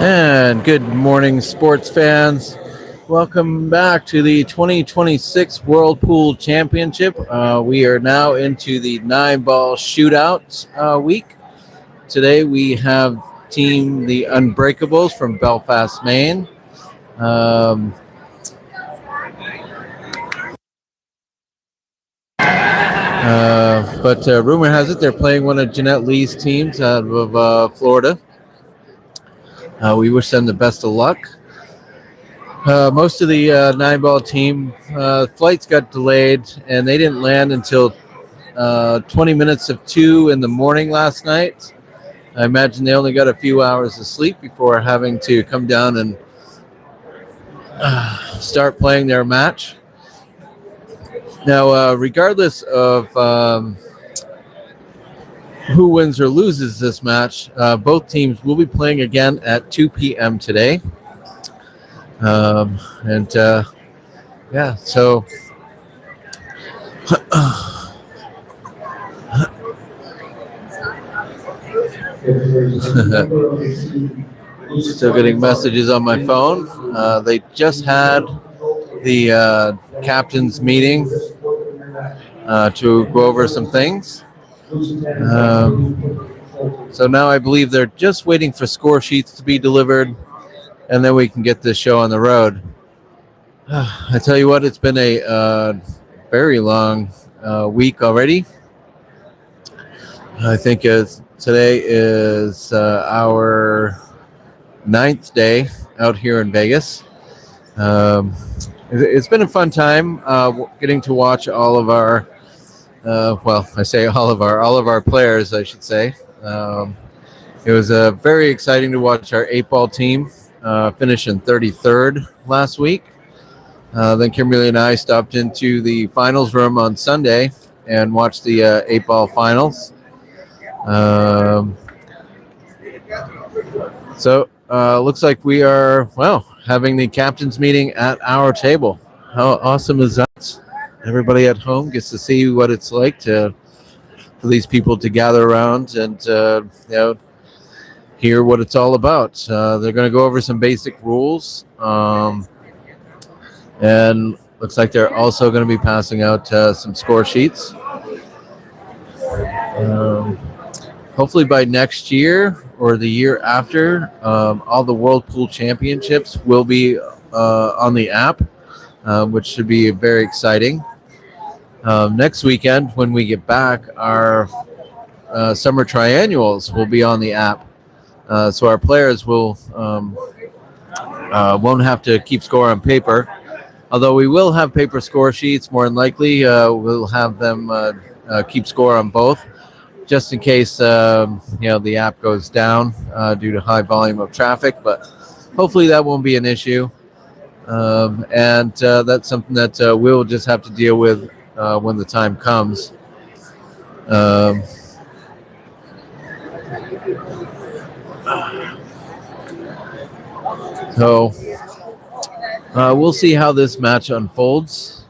And good morning, sports fans. Welcome back to the 2026 World Pool Championship. We are now into the 9-ball shootout week. Today we have team the Unbreakables from Belfast, Maine. But rumor has it they're playing one of Jeanette Lee's teams out of Florida. We wish them the best of luck. Most of the 9-ball team flights got delayed, and they didn't land until 20 minutes of 2 in the morning last night. I imagine they only got a few hours of sleep before having to come down and start playing their match. Now, regardless of who wins or loses this match, both teams will be playing again at 2 p.m. today. So still getting messages on my phone. They just had the captain's meeting to go over some things. So now I believe they're just waiting for score sheets to be delivered, and then we can get this show on the road. I tell you what, it's been a very long week already. I think today is our 9th day out here in Vegas. It's been a fun time getting to watch all of our, I say all of our players, I should say. It was very exciting to watch our 8-ball team finish in 33rd last week. Then Kimberly and I stopped into the finals room on Sunday and watched the 8-ball finals. So looks like we are, having the captain's meeting at our table. How awesome is that? Everybody at home gets to see what it's like for these people to gather around and hear what it's all about. They're going to go over some basic rules. And looks like they're also going to be passing out some score sheets. Hopefully by next year or the year after, all the World Pool Championships will be on the app, which should be very exciting. Next weekend, when we get back, our summer triannuals will be on the app. So our players won't have to keep score on paper. Although we will have paper score sheets, more than likely, we'll have them keep score on both, just in case the app goes down due to high volume of traffic. But hopefully that won't be an issue, and that's something that we'll just have to deal with when the time comes. So we'll see how this match unfolds.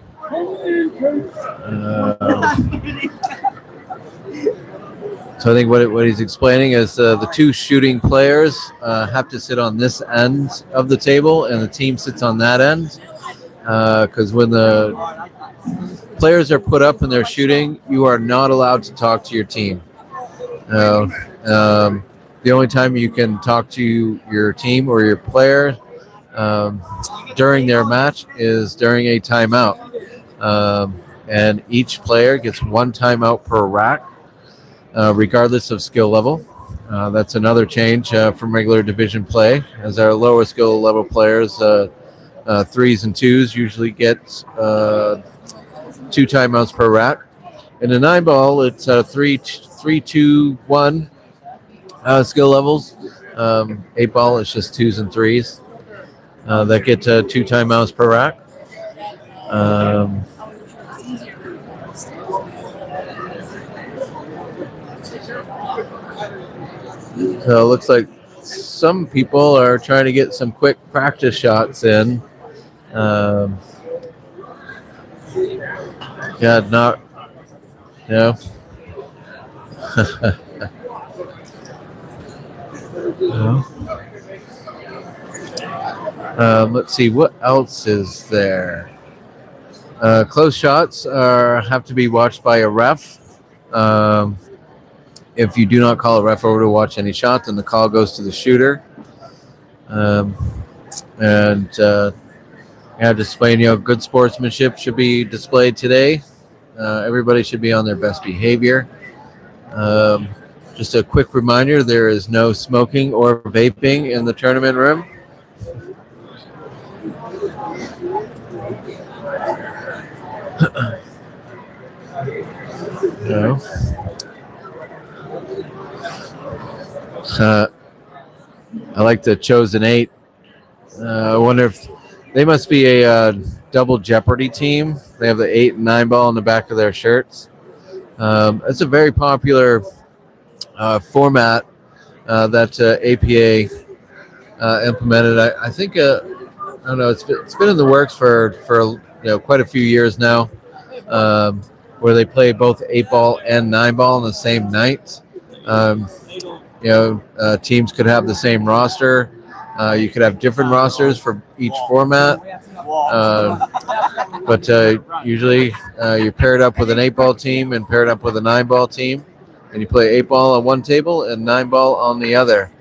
So I think what he's explaining is the two shooting players have to sit on this end of the table, and the team sits on that end. Because when the players are put up and they're shooting, you are not allowed to talk to your team. The only time you can talk to your team or your player during their match is during a timeout. And each player gets one timeout per rack, regardless of skill level. That's another change from regular division play, as our lower skill level players, 3s and 2s, usually get 2 timeouts per rack. In a 9-ball, it's 3, 2, 1 skill levels. 8-ball, it's just 2s and 3s that get 2 timeouts per rack. So it looks like some people are trying to get some quick practice shots in. Let's see, what else is there? Close shots have to be watched by a ref. Um, if you do not call a ref over to watch any shot, then the call goes to the shooter. Um, and displaying good sportsmanship should be displayed today. Everybody should be on their best behavior. Um, just a quick reminder: there is no smoking or vaping in the tournament room. No. I like the Chosen Eight. I wonder if they must be a double Jeopardy team. They have the 8 and 9 ball on the back of their shirts. It's a very popular format that APA implemented. I think I don't know. It's been in the works for quite a few years now, where they play both 8 ball and 9 ball on the same night. Teams could have the same roster. You could have different rosters for each format. But usually you're paired up with an 8 ball team and paired up with a 9 ball team. And you play 8 ball on one table and 9 ball on the other.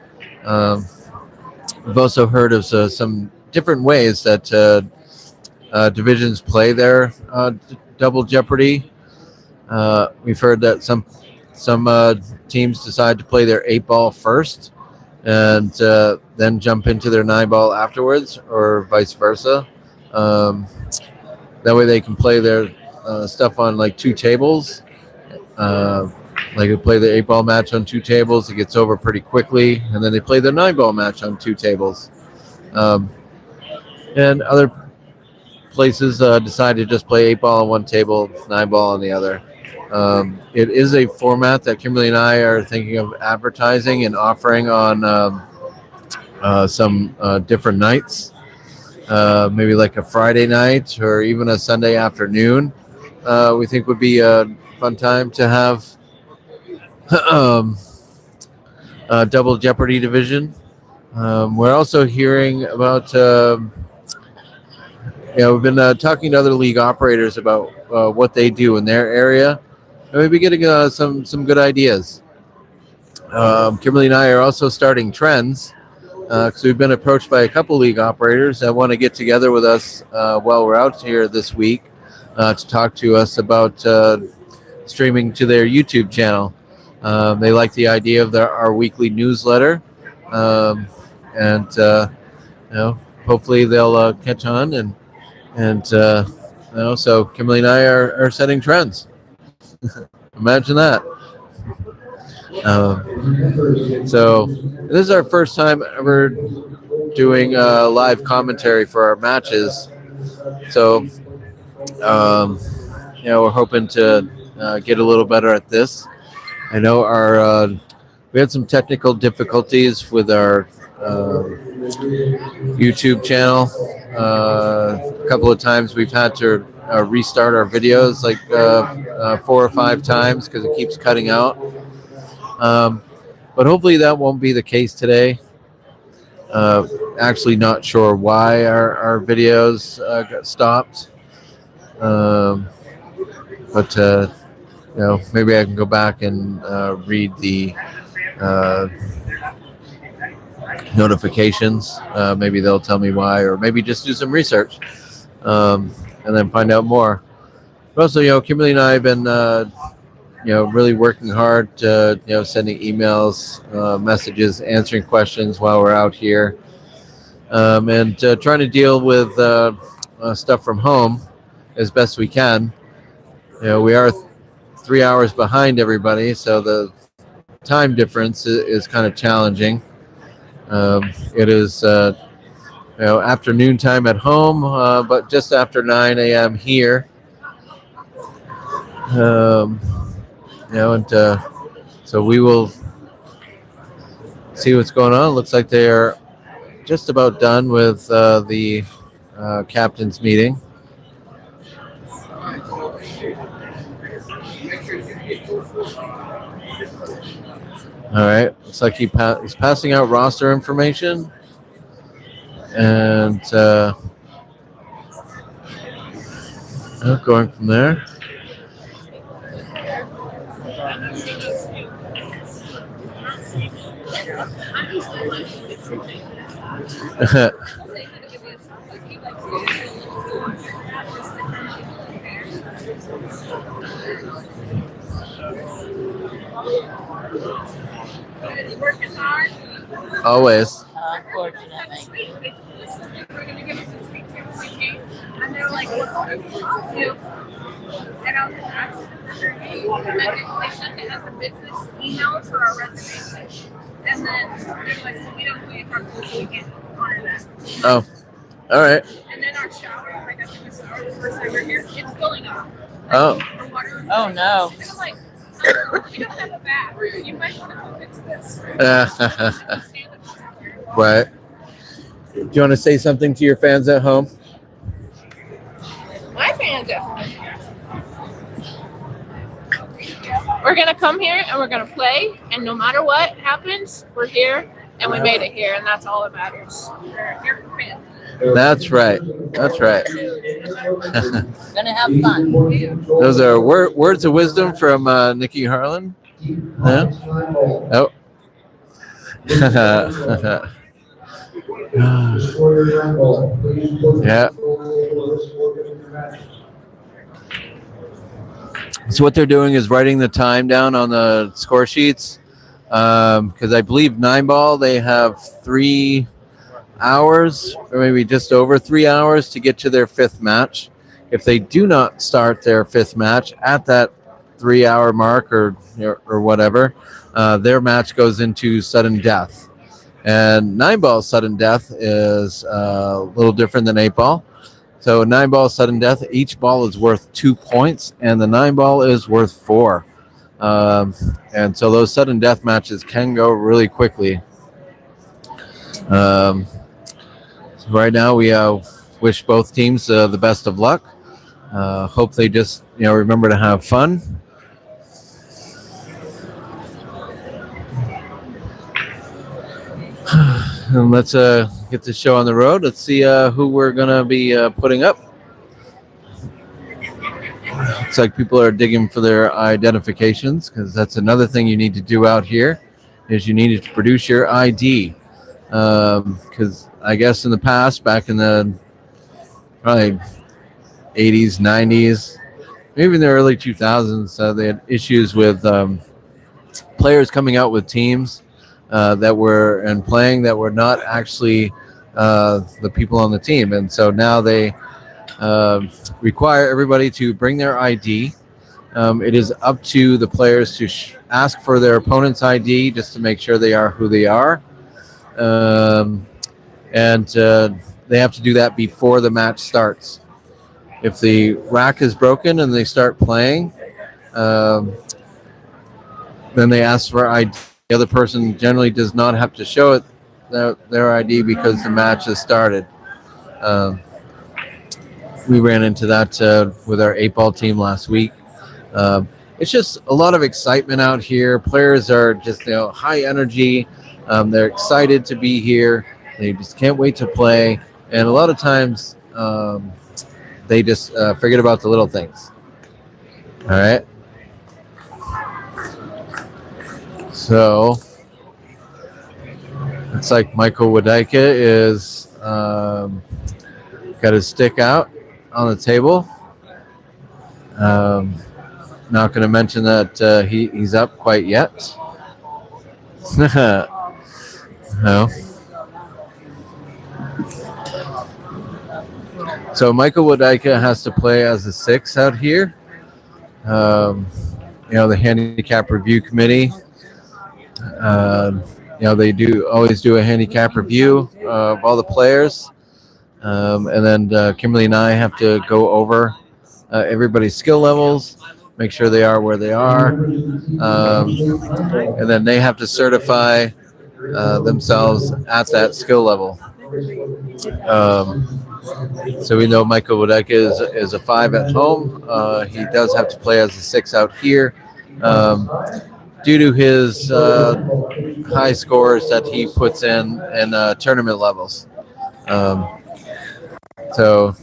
We've also heard of some different ways that divisions play their double jeopardy. We've heard that some teams decide to play their 8 ball first and then jump into their 9 ball afterwards, or vice versa. That way they can play their stuff on like 2 tables. They could play the 8 ball match on 2 tables. It gets over pretty quickly, and then they play their 9 ball match on 2 tables. And other places decide to just play 8 ball on one table, 9 ball on the other. It is a format that Kimberly and I are thinking of advertising and offering on some different nights, maybe like a Friday night or even a Sunday afternoon. We think would be a fun time to have a double Jeopardy division. We're also hearing about, we've been talking to other league operators about what they do in their area. And maybe getting some good ideas. Kimberly and I are also starting trends because we've been approached by a couple league operators that want to get together with us while we're out here this week to talk to us about streaming to their YouTube channel. They like the idea of our weekly newsletter, and hopefully they'll catch on and so Kimberly and I are setting trends. Imagine that. So this is our first time ever doing live commentary for our matches. So we're hoping to get a little better at this. I know we had some technical difficulties with our YouTube channel. A couple of times we've had to restart our videos like 4 or 5 times because it keeps cutting out. But hopefully that won't be the case today. Actually not sure why our videos got stopped. But maybe I can go back and read the notifications. Maybe they'll tell me why, or maybe just do some research and then find out more. But also, Kimberly and I have been really working hard, sending emails, messages, answering questions while we're out here, and trying to deal with stuff from home as best we can. We are 3 hours behind everybody, so the time difference is kind of challenging. It is afternoon time at home, but just after 9 a.m. here. So we will see what's going on. Looks like they are just about done with the captain's meeting. All right, looks like he's passing out roster information. And going from there. Always. Unfortunately. And they're like, what do you talk to? And I was asking and they sent it as a business email for our reservation. And then they're like, well, we don't really talk to this weekend. Honor that. Oh, all right. And then our shower, like I took a shower the first time we're here, it's filling up. Oh. The water. Oh no. And I'm like, we don't have a bath. You might want to go fix this. Right. Do you want to say something to your fans at home? My fans at home. We're going to come here and we're going to play. And no matter what happens, we're here and we made it here. And that's all that matters. We're here for fans. That's right. That's right. Gonna have fun. Those are words of wisdom from Nikki Harlan. Yeah. Oh. Yeah. So what they're doing is writing the time down on the score sheets, because I believe 9-ball they have 3 hours or maybe just over 3 hours to get to their 5th match. If they do not start their 5th match at that 3-hour mark or whatever, their match goes into sudden death. And 9-ball sudden death is a little different than 8-ball. So 9-ball sudden death, each ball is worth 2 points, and the 9-ball is worth 4. And so those sudden death matches can go really quickly. So right now, we wish both teams the best of luck. Hope they just remember to have fun. And let's get this show on the road. Let's see who we're going to be putting up. Looks like people are digging for their identifications, because that's another thing you need to do out here, is you need to produce your ID. Because I guess in the past, back in the probably 80s, 90s, maybe in the early 2000s, they had issues with players coming out with teams that were and playing that were not actually the people on the team. And so now they require everybody to bring their ID. It is up to the players to ask for their opponent's ID just to make sure they are who they are. And they have to do that before the match starts. If the rack is broken and they start playing, then they ask for ID. The other person generally does not have to show it their ID because the match has started. We ran into that with our 8-ball team last week. It's just a lot of excitement out here. Players are just high energy. They're excited to be here. They just can't wait to play. And a lot of times they just forget about the little things. All right. So it's like Michael Wadika is got his stick out on the table. Not going to mention that he's up quite yet. No. So Michael Wadika has to play as a 6 out here. The handicap review committee. They always do a handicap review of all the players. And then Kimberly and I have to go over everybody's skill levels, make sure they are where they are. And then they have to certify themselves at that skill level. So we know Michael Wadeka is a 5 at home. He does have to play as a 6 out here due to his high scores that he puts in tournament levels. Um, so,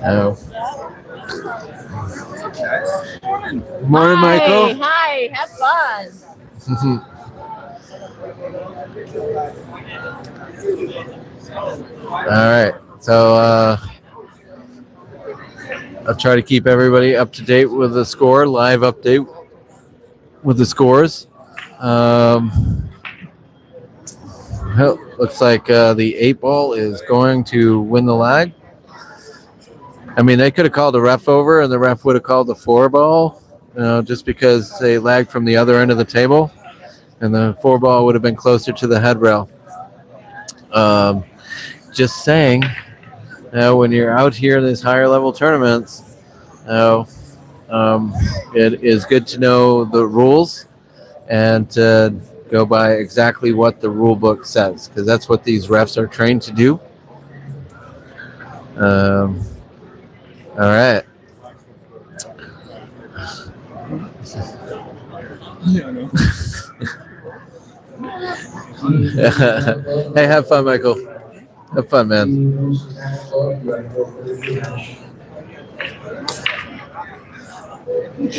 uh, morning, Michael. Hi, have fun. All right. So I'll try to keep everybody up to date with the score, live update with the scores. Well, looks like the 8 ball is going to win the lag. I mean, they could have called the ref over, and the ref would have called the 4 ball, just because they lagged from the other end of the table, and the 4 ball would have been closer to the head rail. Just saying, when you're out here in these higher level tournaments, it is good to know the rules and go by exactly what the rule book says, because that's what these refs are trained to do. All right. Hey, have fun, Michael. Have fun, man.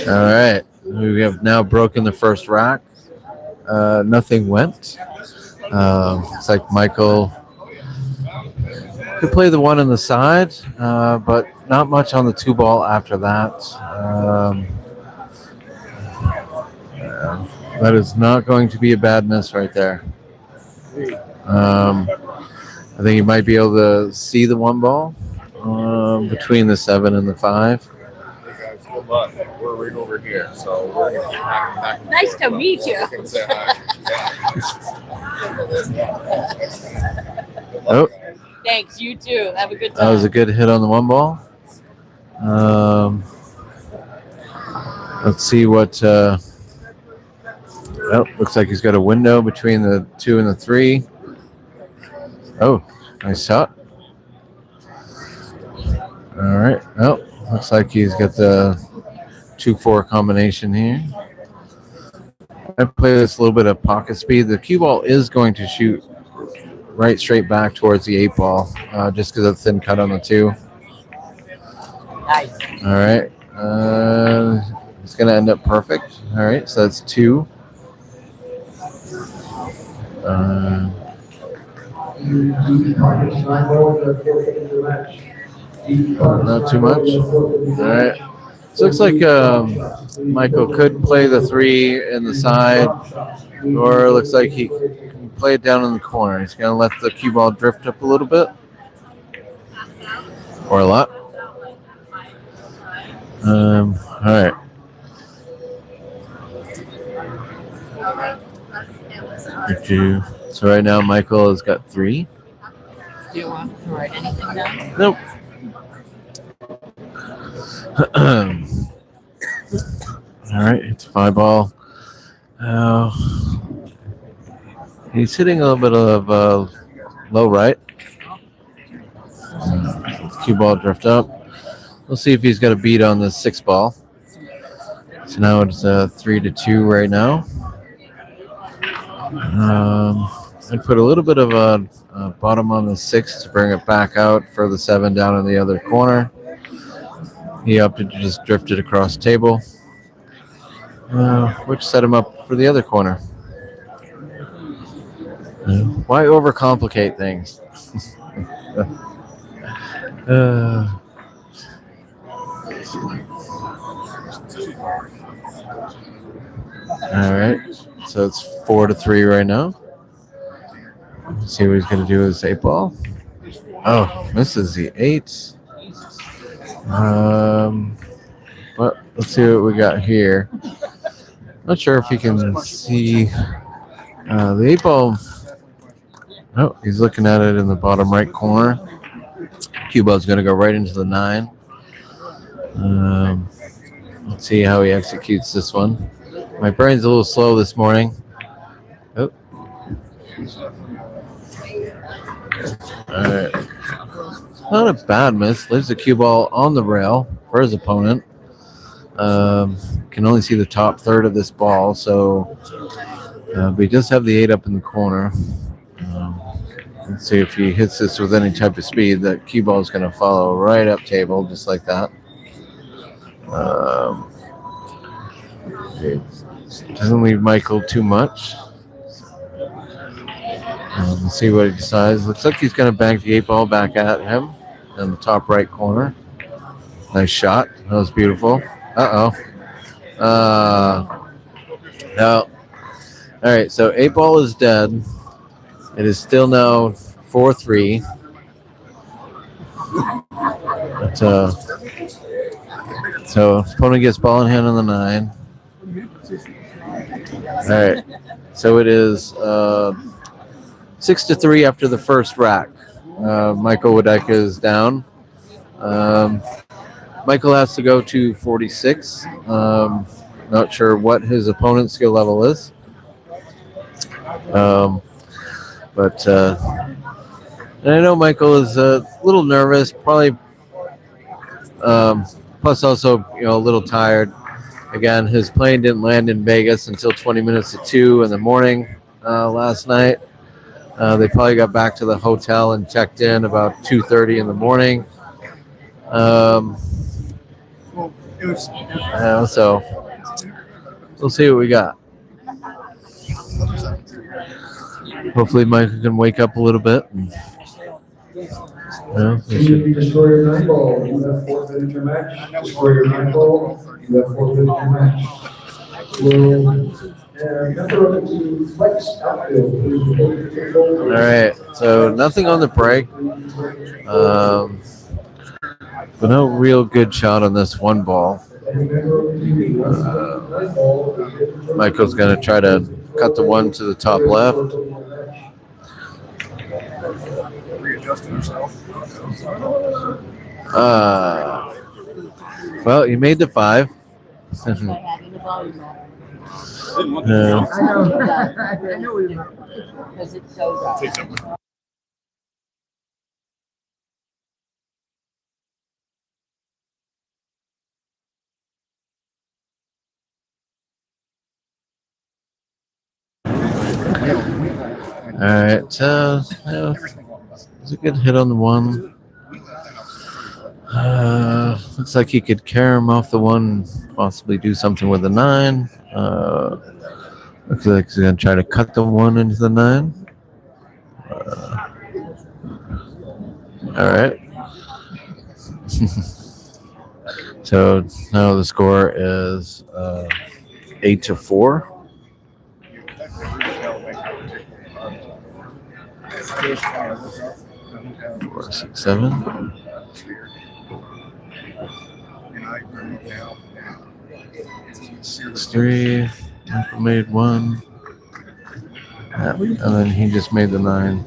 All right. We have now broken the first rack. Nothing went. It's like Michael could play the one on the side, but not much on the 2 ball after that. That is not going to be a bad miss right there. I think you might be able to see the 1 ball between the 7 and the 5. Good luck. We're right over here, so we're going to be back. Nice to meet you. Oh, Thanks, you too. Have a good time. that was a good hit on the 1 ball. Let's see what. Looks like he's got a window between the 2 and the 3. Oh, nice shot. All right. Oh, looks like he's got the 2-4 combination here. I play this a little bit of pocket speed. The cue ball is going to shoot right straight back towards the 8 ball, just because of the thin cut on the 2. Nice. All right. It's going to end up perfect. All right. So that's 2. Not too much. All right. So it looks like Michael could play the 3 in the side, or it looks like he can play it down in the corner. He's going to let the cue ball drift up a little bit, or a lot. All right. So right now Michael has got 3. Do you want to write anything down? Nope. All right, it's 5 ball. He's hitting a little bit of low right. Cue ball drift up. We'll see if he's got a beat on the 6 ball. So now it's 3-2 right now. I'd put a little bit of a bottom on the 6 to bring it back out for the 7 down in the other corner. He opted to just drift it across the table, which set him up for the other corner. Why overcomplicate things? All right, so it's 4-3 right now. Let's see what he's going to do with his 8 ball. Oh, misses the 8. But let's see what we got here. Not sure if you can see the 8 ball. Oh, he's looking at it in the bottom right corner. Cue ball's going to go right into the 9. Let's see how he executes this one. My brain's a little slow this morning. Oh. All right. Not a bad miss. Leaves the cue ball on the rail for his opponent. Can only see the top third of this ball, so but he does have the 8 up in the corner. Let's see if he hits this with any type of speed. That cue ball is going to follow right up table, just like that. It doesn't leave Michael too much. Let's see what he decides. Looks like he's going to bank the 8-ball back at him in the top right corner. Nice shot. That was beautiful. Uh-oh. No. All right, so 8-ball is dead. It is still now 4-3. But, so opponent gets ball in hand on the 9. All right, so it is 6-3 after the first rack. Michael Wadeka is down. Michael has to go to 46. Not sure what his opponent's skill level is. But and I know Michael is a little nervous, probably. Plus, also a little tired. Again, his plane didn't land in Vegas until 20 minutes to 2 in the morning last night. They probably got back to the hotel and checked in about 2:30 in the morning. So we'll see what we got. Hopefully, Michael can wake up a little bit. You destroy your 9-ball, you have forfeited your match. Destroy your 9-ball, you have forfeited your match. Number of the flex outfield. All right, so nothing on the break. But no real good shot on this 1 ball. Michael's going to try to cut the 1 to the top left. Well, he made the 5. Because it's so dark. All right, it's a good hit on the 1. Looks like he could carry him off the 1, possibly do something with the 9. Looks like he's going to try to cut the 1 into the 9. All right. So now the score is 8-4. 4, 6, 7. 6-3. Michael made 1. Yeah, and then he just made the 9.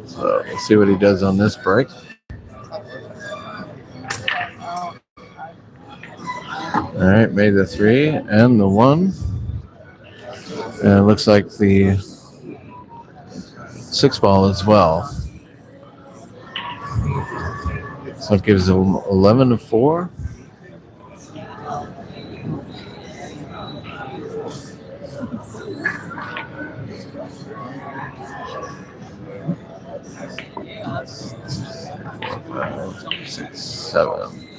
So we'll see what he does on this break. All right, made the 3 and the 1. And it looks like the 6-ball as well. So it gives him 11-4. Six, 7.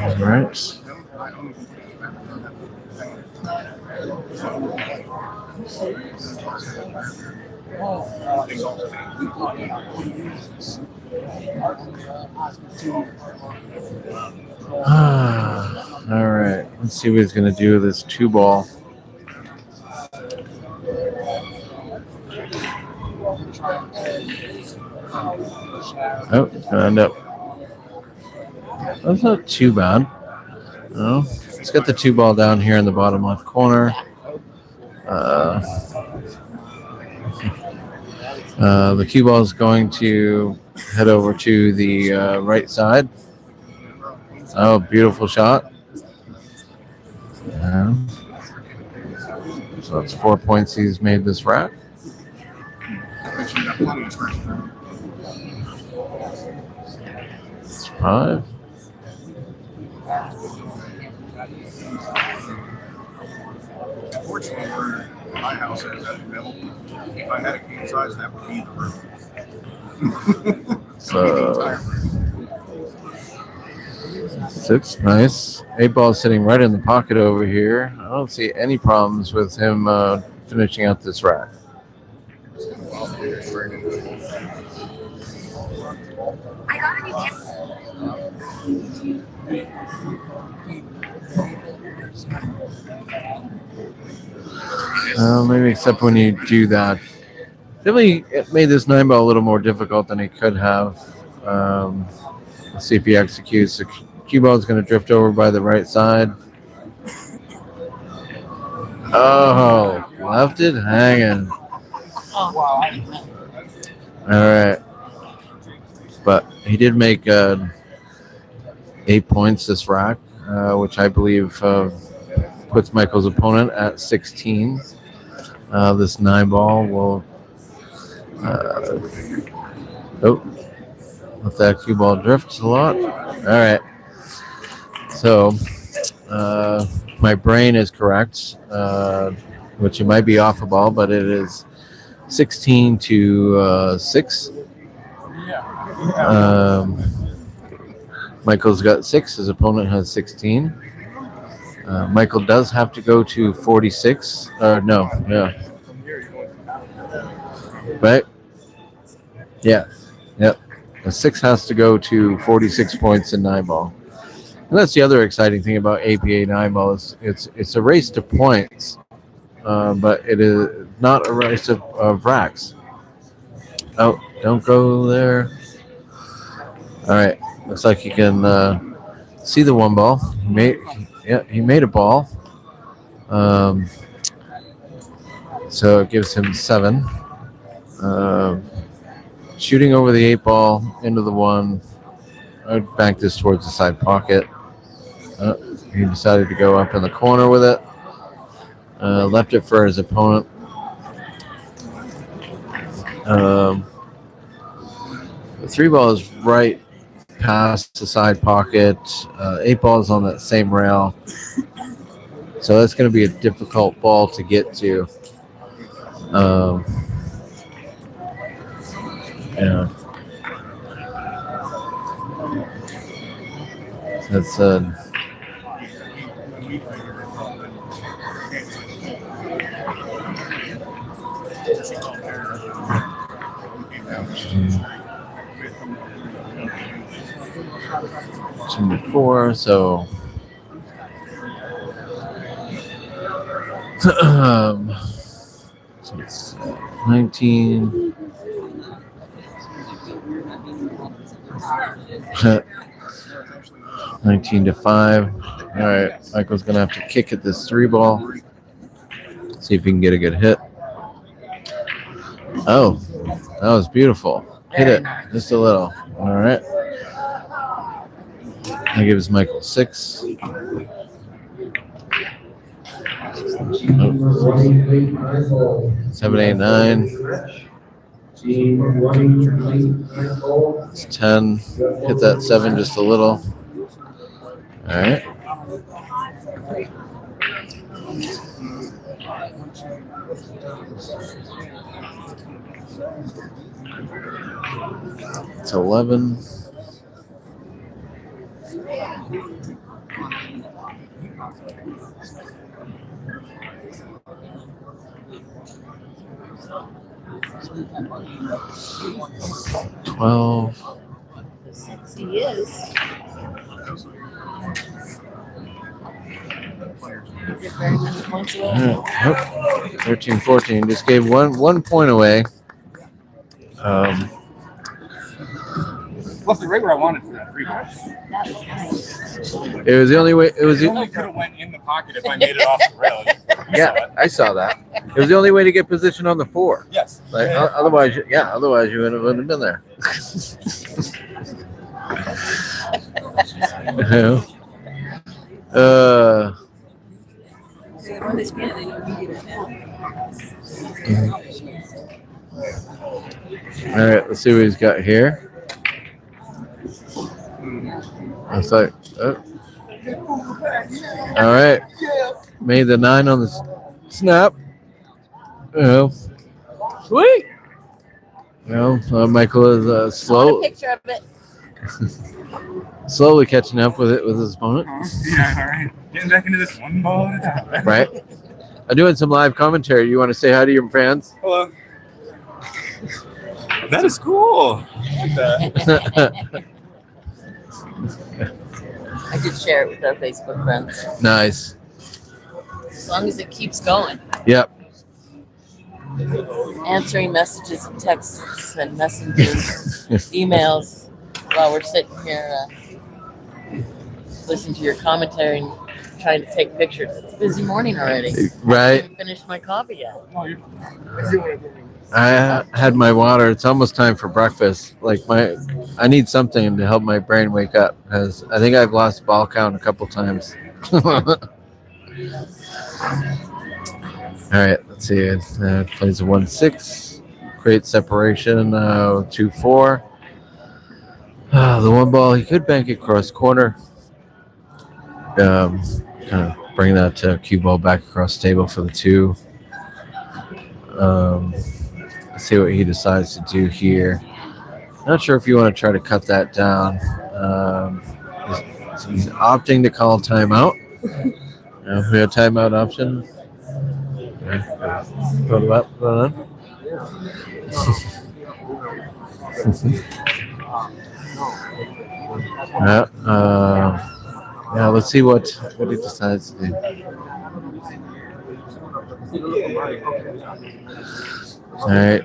All right. All right. Let's see what he's going to do with this 2-ball. Oh, it's going to end up. That's not too bad. No. Let's get the 2-ball down here in the bottom left corner. The cue ball is going to head over to the right side. Oh, beautiful shot. Yeah. So that's 4 points he's made this rack. 5. Unfortunately, my house has that available. If I had a king size, that would be the room. So 6, nice. 8 ball sitting right in the pocket over here. I don't see any problems with him finishing out this rack. Maybe except when you do that. Definitely it made this 9 ball a little more difficult than he could have. Let's see if he executes. The cue ball is going to drift over by the right side. Oh, left it hanging. All right. But he did make 8 points this rack, which I believe puts Michael's opponent at 16. This 9 ball will let that cue ball drift a lot. All right. So my brain is correct, which it might be off a ball, but it is 16 to 6. Michael's got 6. His opponent has 16. Michael does have to go to 46. No, yeah. Right? Yeah. Yep. A 6 has to go to 46 points in 9 ball. And that's the other exciting thing about APA 9 ball is it's a race to points, but it is not a race of racks. Oh, don't go there. All right. Looks like you can see the 1 ball. He made a ball. So it gives him 7. Shooting over the 8 ball into the 1. I would bank this towards the side pocket. He decided to go up in the corner with it. Left it for his opponent. The 3 ball is right past the side pocket. 8 ball is on that same rail. So that's going to be a difficult ball to get to. Yeah. That's 2-4, so so it's 19. 19 to 5. All right, Michael's gonna have to kick at this 3 ball. See if he can get a good hit. Oh, that was beautiful. Hit it just a little. All right. That gives Michael 6. Oh. 7, 8, 9. It's 10. Hit that 7 just a little. All right. It's 11. $12. He is. 13, 14. Just gave one point away. Left it right where I wanted for that 3 points. It was the only way. It was It only could have went in the pocket if I made it off the rail. yeah, I saw that. It was the only way to get position on the 4. Yes. Like otherwise, otherwise you wouldn't have been there. All right, let's see what he's got here. It's like, all right. Made the 9 on the snap. Oh, Sweet. Michael is I want a slow, picture of it. slowly catching up with it with his opponent. Yeah, all right. Getting back into this one ball at a time. Right. I'm doing some live commentary. You want to say hi to your fans? Hello. That is cool. I could share it with our Facebook friends. Nice. As long as it keeps going. Yep. Answering messages and texts and messages, emails while we're sitting here listening to your commentary and trying to take pictures. It's a busy morning already. I Right. haven't finished my coffee yet. I had my water. It's almost time for breakfast. I need something to help my brain wake up because I think I've lost ball count a couple times. All right, let's see. It plays a 1-6. Great separation. 2-4. The one ball, he could bank it cross corner. Kind of bring that cue ball back across the table for the 2. Let's see what he decides to do here. Not sure if you want to try to cut that down. He's opting to call timeout. We have timeout option. Put it up. Yeah, let's see what he decides to do. All right,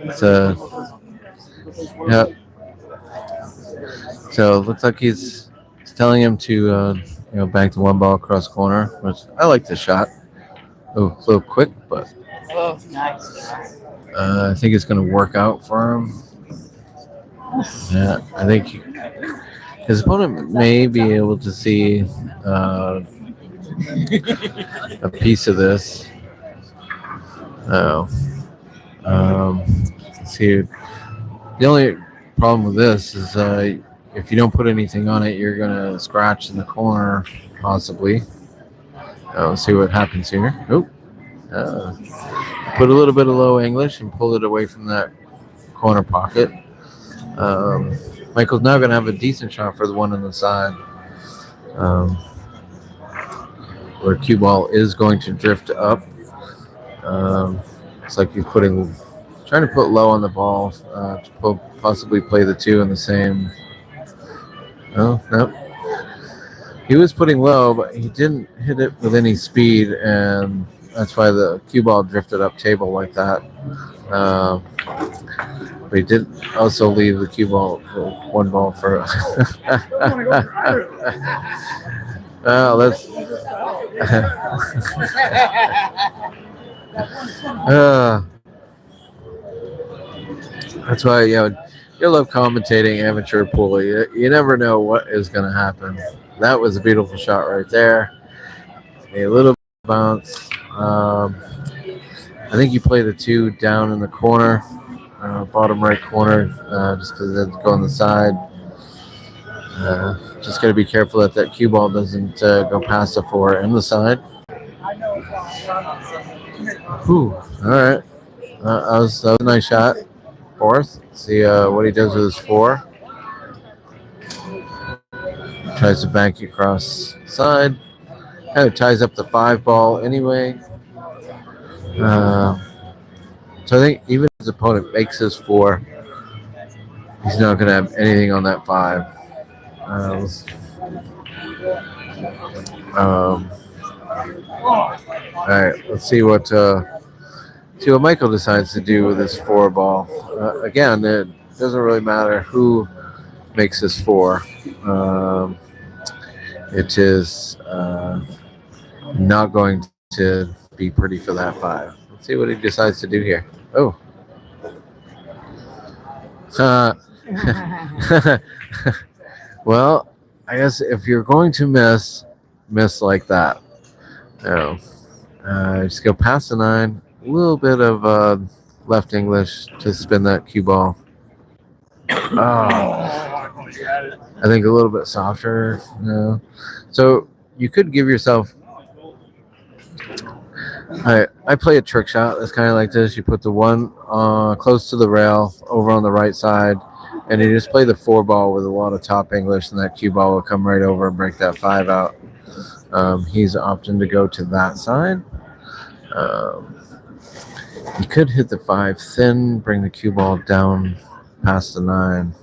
yep. So it looks like he's telling him to bank the one ball across corner, which I like the shot. Oh, a little quick, but Oh, nice. I think it's going to work out for him. Yeah, I think his opponent may be able to see a piece of this. Let's see. The only problem with this is if you don't put anything on it, you're going to scratch in the corner, possibly. Let's see what happens here. Oh, put a little bit of low English and pull it away from that corner pocket. Michael's now going to have a decent shot for the one on the side, where cue ball is going to drift up. It's like he's trying to put low on the ball to possibly play the 2 in the same. Oh, no. He was putting low, but he didn't hit it with any speed, and that's why the cue ball drifted up table like that. But he did also leave the cue ball, one ball for. Let's. That's why you love commentating amateur pool. You never know what is going to happen. That was a beautiful shot right there. A little bounce. I think you play the 2 down in the corner, bottom right corner, just because it doesn't go on the side. Just got to be careful that cue ball doesn't go past the 4 and the side. Whew. All right. That was a nice shot. 4th. See what he does with his 4. Tries to bank it across the side. Kind of ties up the 5 ball anyway. So I think even if his opponent makes his 4, he's not going to have anything on that 5. All right, let's see what Michael decides to do with his 4 ball. Again, it doesn't really matter who makes his 4. It is not going to be pretty for that 5. Let's see what he decides to do here. Oh. Well, I guess if you're going to miss like that. Just go past the 9. A little bit of left English to spin that cue ball. Oh. I think a little bit softer. You know? So you could give yourself. I play a trick shot that's kind of like this. You put the one close to the rail over on the right side, and you just play the 4 ball with a lot of top English, and that cue ball will come right over and break that 5 out. He's opting to go to that side. You could hit the 5 thin, bring the cue ball down past the 9.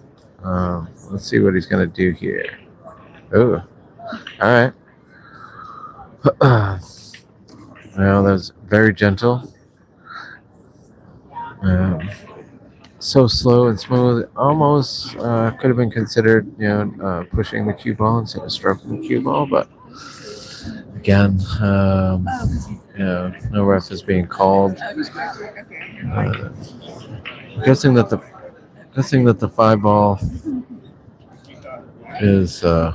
Let's see what he's going to do here. Oh, all right. Well, that was very gentle. So slow and smooth. Almost could have been considered, pushing the cue ball instead of stroking the cue ball. But again, no ref is being called. Guessing that the 5 ball is. All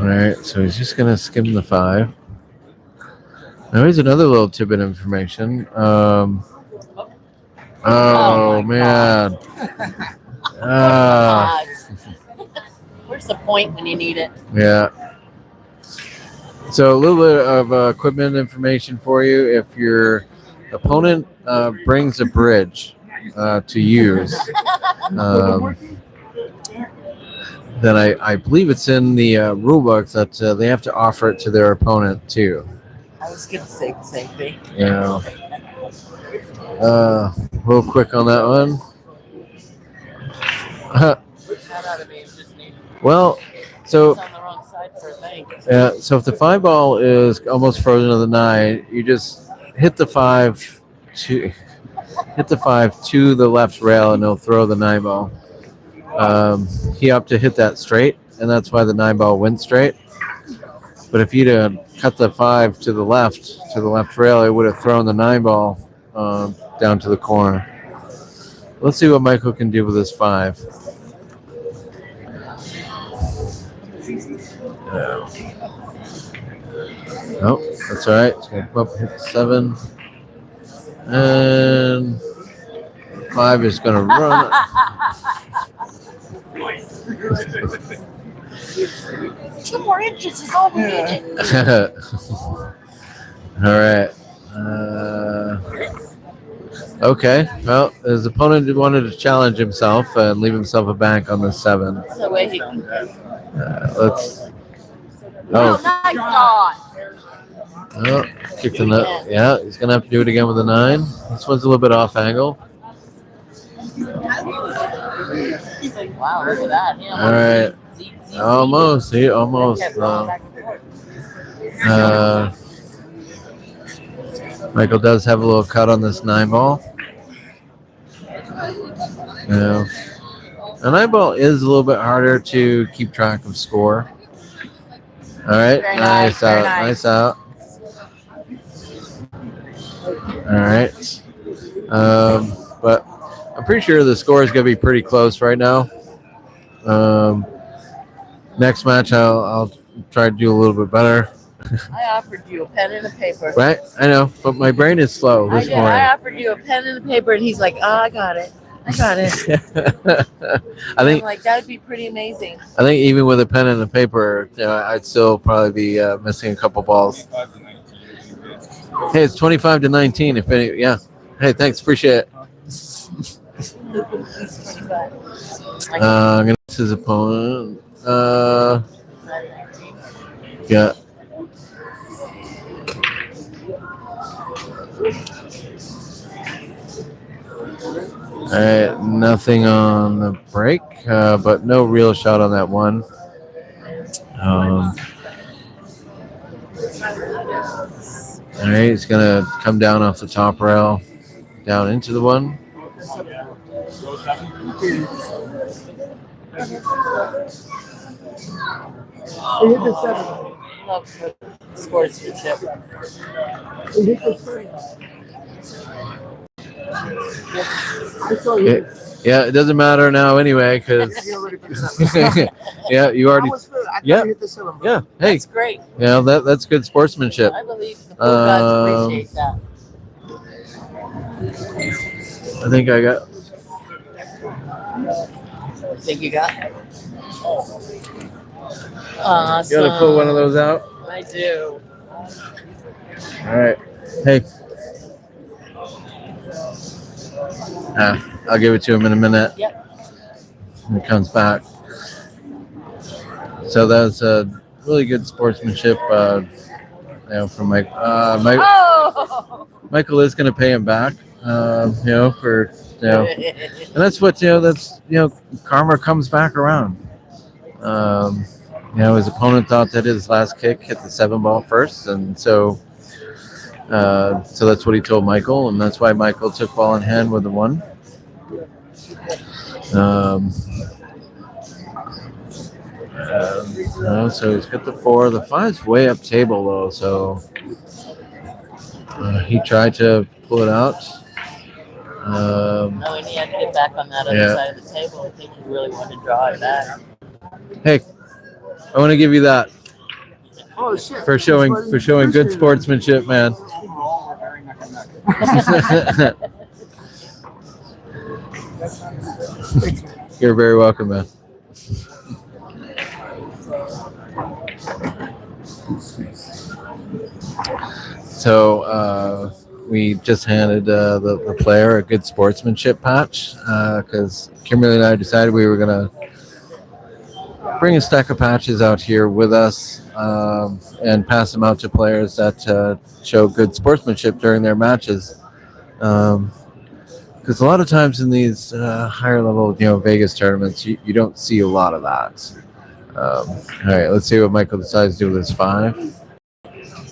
right, so he's just gonna skim the 5. Now here's another little tidbit of information. Oh my man. Where's the point when you need it? Yeah. So a little bit of equipment information for you. If your opponent brings a bridge to use, then I believe it's in the rule book that they have to offer it to their opponent too. I was going to say the same thing. Yeah. Real quick on that one. Well, so It's on the wrong side for a thing. so if the 5 ball is almost frozen to the 9, you just hit the 5 to the left rail, and it'll throw the 9 ball. He opted to hit that straight, and that's why the 9 ball went straight. But if you'd cut the 5 to the left rail, it would have thrown the 9 ball down to the corner. Let's see what Michael can do with his 5. Nope, that's all right. It's going to come up, hit the 7. And 5 is going to run. 2 more inches is all we needed. All right. Okay. Well, his opponent wanted to challenge himself and leave himself a bank on the 7. That's the way he. Let's. Oh, nice shot. Oh, kick the nut. Yeah, he's gonna have to do it again with a 9. This one's a little bit off angle. Wow, look at that. Yeah, All right. Almost. He almost. Michael does have a little cut on this 9 ball. Yeah. A 9 ball is a little bit harder to keep track of score. All right. Very Nice out. nice. Nice out. All right. But I'm pretty sure the score is going to be pretty close right now. Next match, I'll try to do a little bit better. I offered you a pen and a paper. Right? I know, but my brain is slow this morning. I offered you a pen and a paper, and he's like, "Oh, I got it. I got it." I'm like, that'd be pretty amazing. I think even with a pen and a paper, I'd still probably be missing a couple balls. Hey, it's 25-19. If any, yeah. Hey, thanks. Appreciate it. I'm gonna miss his opponent. Yeah. All right, nothing on the break, but no real shot on that one. All right, he's gonna come down off the top rail, down into the 1. Love sportsmanship. Okay. Yeah, it doesn't matter now anyway, because yeah, you already. Yeah, yeah. Hey, That's great. yeah, that's good sportsmanship. I believe the pool gods appreciate that. I think I got. I think you got. You Awesome. want to pull one of those out? I do. All right. Hey. I'll give it to him in a minute. Yep. When he comes back. So that was really good sportsmanship. From Mike. Oh. Michael is going to pay him back. For and that's what that's karma comes back around. His opponent thought that his last kick hit the 7-ball first, and so that's what he told Michael, and that's why Michael took ball in hand with the 1. So he's got the 4. The 5's way up table though, so he tried to pull it out. And he had to get back on that other side of the table. I think he really wanted to draw it back. Hey, I want to give you that Oh shit! for showing good sportsmanship, man. You're very welcome, man. So we just handed the player a good sportsmanship patch because Kimberly and I decided we were gonna bring a stack of patches out here with us and pass them out to players that show good sportsmanship during their matches. Because a lot of times in these higher level, Vegas tournaments, you don't see a lot of that. All right, let's see what Michael decides to do with his 5.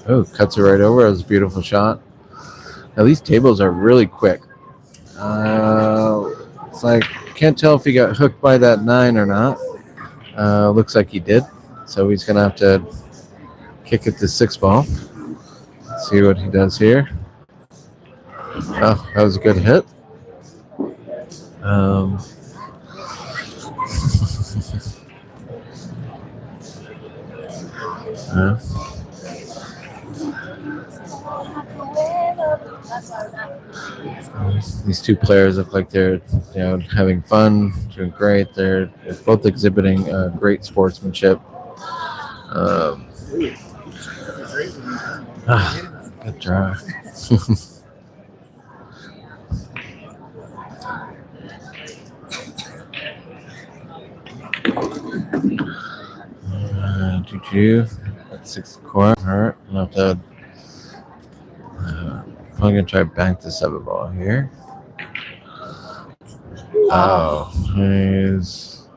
Oh, cuts it right over. That was a beautiful shot. Now these tables are really quick. It's like can't tell if he got hooked by that 9 or not. Looks like he did. So he's gonna have to kick it to 6-ball. Let's see what he does here. Oh, that was a good hit. These two players look like they're having fun, doing great. They're both exhibiting great sportsmanship. Good draw. That's 6 core. All right, I'll have to. I'm gonna try bank the 7-ball here. Oh, he's.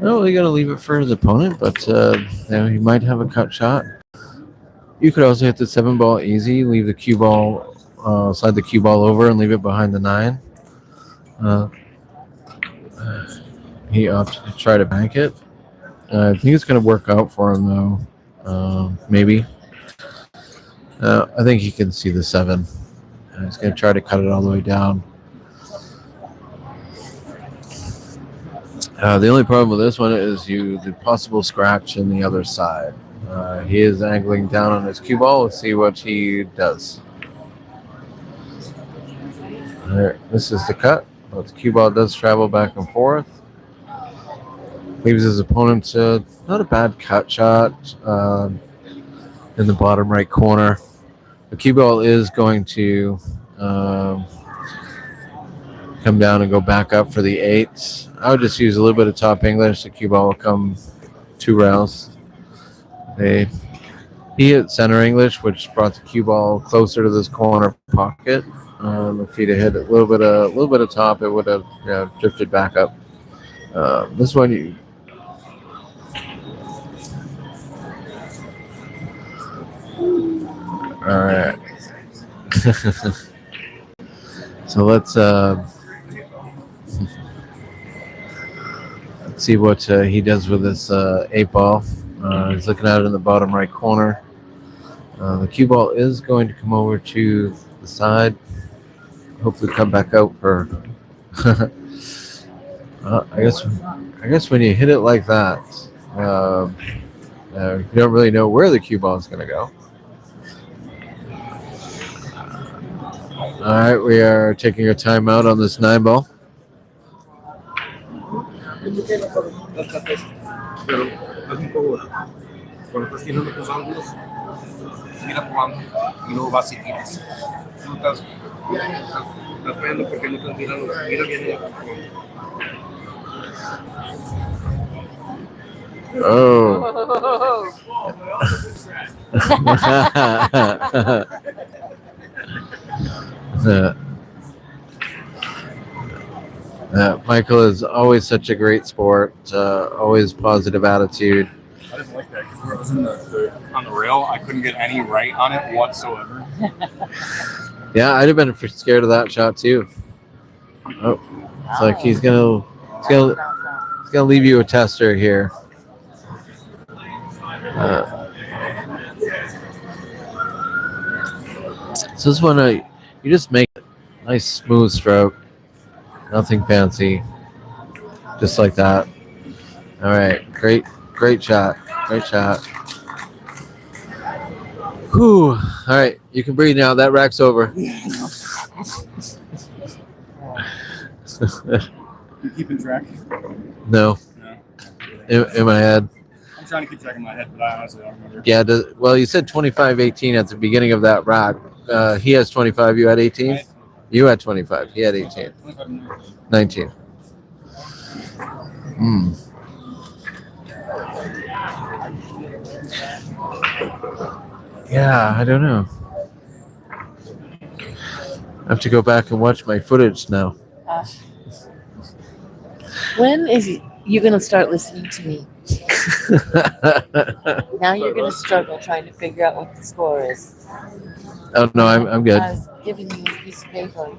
Oh, you gotta leave it for his opponent, but he might have a cut shot. You could also hit the 7-ball easy, leave the cue ball, slide the cue ball over, and leave it behind the 9. He opted to try to bank it. I think it's gonna work out for him though. Maybe. I think he can see the 7. He's going to try to cut it all the way down. The only problem with this one is the possible scratch in the other side. He is angling down on his cue ball. Let's see what he does. There, this is the cut. But the cue ball does travel back and forth. Leaves his opponent not a bad cut shot in the bottom right corner. The cue ball is going to come down and go back up for the 8. I would just use a little bit of top English. The cue ball will come 2 rails. He hit center English, which brought the cue ball closer to this corner pocket. If he'd have hit a little bit of top, it would have drifted back up. This one, all right. So let's see what he does with this 8-ball. He's looking at it in the bottom right corner. The cue ball is going to come over to the side. Hopefully come back out for I guess when you hit it like that, you don't really know where the cue ball is going to go. All right, we are taking a timeout on this 9 ball. Pero haz un favor. Cuando estás tirando tus ángulos, mira tu ángulo y luego vas y tiras. Tú estás fallando porque no estás mirando. Mira bien el ángulo. Oh. Michael is always such a great sport, always positive attitude. I didn't like that because where it was on the rail, I couldn't get any right on it whatsoever. Yeah, I'd have been scared of that shot too. Oh, it's like he's gonna leave you a tester here. So this one, you just make a nice smooth stroke, nothing fancy, just like that. All right, great shot, great shot. Whew. All right, you can breathe now. That rack's over. You keeping track? No, No. in my head. I'm trying to keep track in my head, but I honestly don't remember. Yeah, well, you said 25-18 at the beginning of that rack. He has 25, you had 18? You had 25, he had 18. 19. Yeah, I don't know. I have to go back and watch my footage now. When is you going to start listening to me? Now you're going to struggle trying to figure out what the score is. Oh, no, I'm good. I was giving you a piece of paper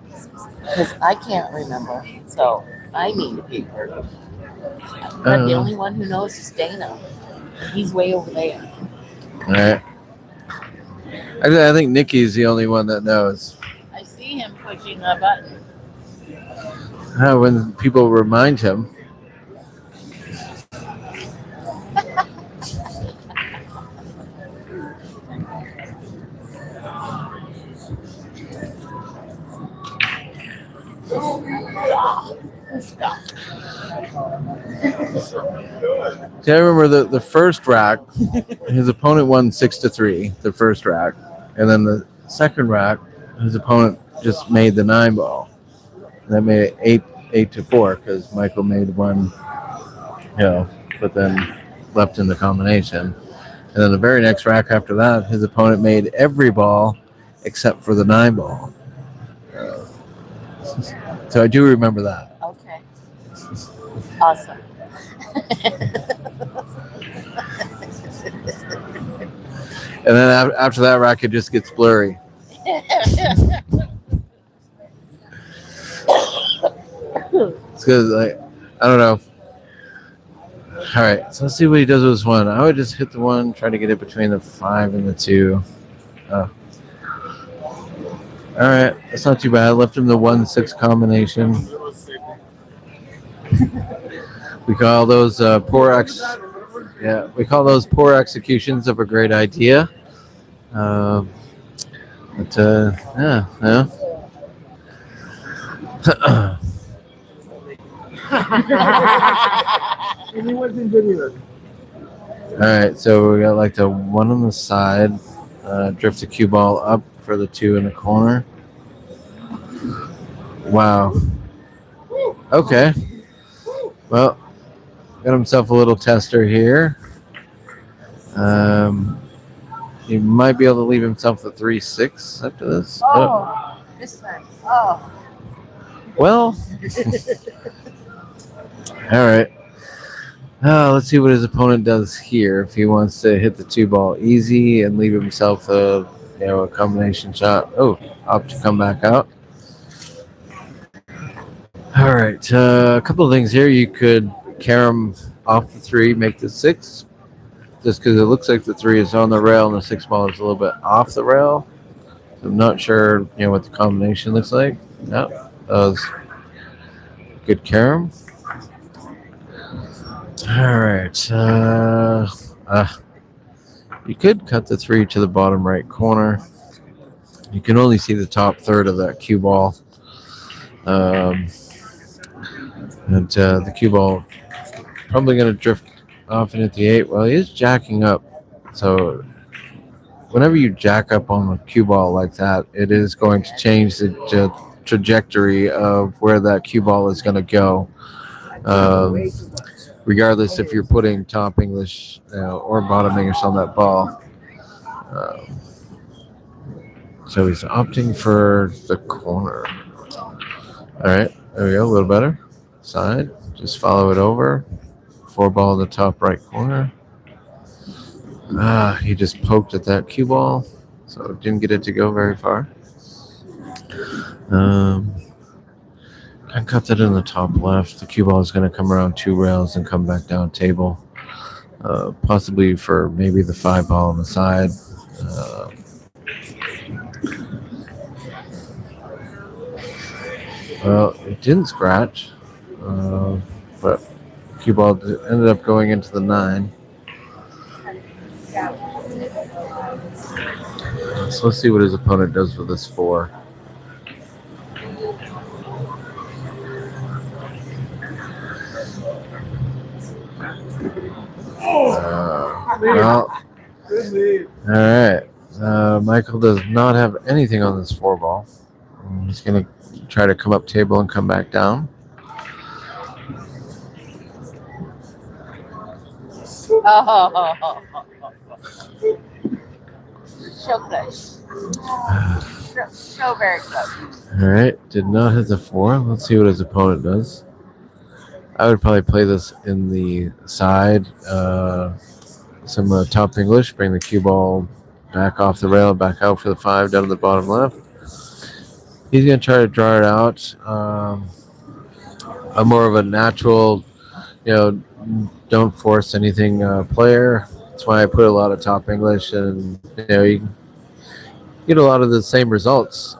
because I can't remember. So I need a paper. But the only one who knows is Dana. He's way over there. All right. I think Nikki's the only one that knows. I see him pushing a button. When people remind him. See, I remember the first rack, his opponent won 6-3, the first rack. And then the second rack, his opponent just made the 9 ball. And that made it 8-4 because Michael made one, but then left in the combination. And then the very next rack after that, his opponent made every ball except for the 9 ball. So I do remember that. Okay. Awesome. And then after that rack, it just gets blurry. It's because, I don't know. All right, so let's see what he does with this one. I would just hit the one, try to get it between the 5 and the 2. All right, that's not too bad. I left him the 1-6 combination. We call those poor executions of a great idea. Yeah. All right, so we got like the 1 on the side, drift the cue ball up for the 2 in the corner. Wow. Okay. Well, got himself a little tester here. He might be able to leave himself a 3-6 after this. This time. Oh. Well. All right. Let's see what his opponent does here. If he wants to hit the 2 ball easy and leave himself a combination shot. Oh, opt to come back out. All right. A couple of things here. You could carom off the 3, make the 6. Just because it looks like the 3 is on the rail and the 6 ball is a little bit off the rail. I'm not sure, what the combination looks like. No, that was good carom. All right. You could cut the 3 to the bottom right corner. You can only see the top third of that cue ball. And the cue ball probably going to drift off in at the 8. Well, he is jacking up. So whenever you jack up on a cue ball like that, it is going to change the trajectory of where that cue ball is going to go. Regardless if you're putting top English or bottom English on that ball. So he's opting for the corner. All right, there we go, a little better. Side, just follow it over. 4 ball in the top right corner. He just poked at that cue ball, so didn't get it to go very far. I cut that in the top left. The cue ball is going to come around 2 rails and come back down table. Possibly for maybe the 5 ball on the side. Well, it didn't scratch, but cue ball ended up going into the 9. So let's see what his opponent does with this 4. Well, all right. Michael does not have anything on this 4 ball. He's going to try to come up table and come back down. Oh. So close. So very close. All right. Did not hit the 4. Let's see what his opponent does. I would probably play this in the side. Some top English. Bring the cue ball back off the rail, back out for the 5 down to the bottom left. He's going to try to draw it out. I'm more of a natural, don't force anything player. That's why I put a lot of top English, and you get a lot of the same results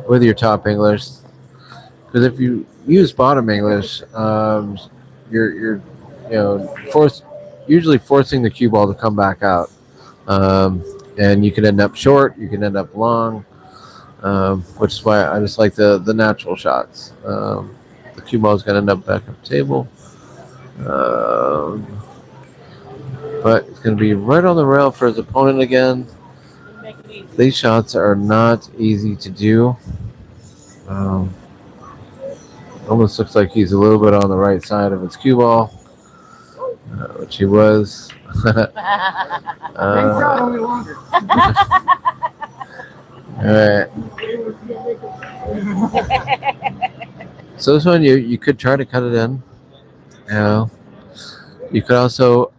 with your top English. Because if you use bottom English, you're usually forcing the cue ball to come back out, and you can end up short, you can end up long. Which is why I just like the natural shots. The cue ball is going to end up back up table. But it's going to be right on the rail for his opponent again. These shots are not easy to do. Almost looks like he's a little bit on the right side of his cue ball, which he was. All right. So this one, you could try to cut it in. You could also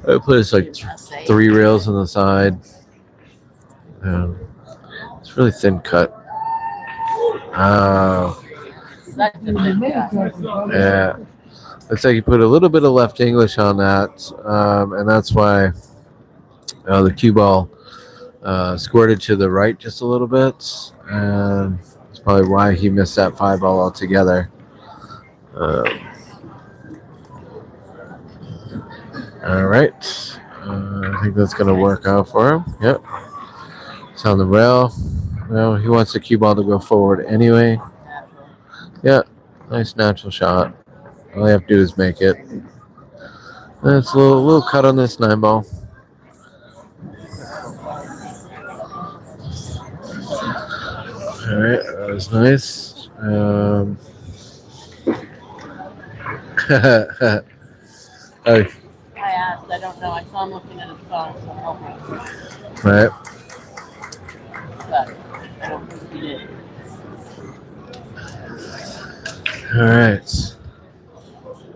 I put this like 3 rails on the side. It's really thin cut. Yeah. Looks like you put a little bit of left English on that, and that's why the cue ball squirted to the right just a little bit, and that's probably why he missed that 5 ball altogether. All right, I think that's going to work out for him. Yep, it's on the rail. Well, he wants the cue ball to go forward anyway. Yeah, nice natural shot. All you have to do is make it. That's a little cut on this 9 ball. All right, that was nice. I asked. I don't know. I saw him looking at his phone, so help me. Right. But I don't think he did. All right.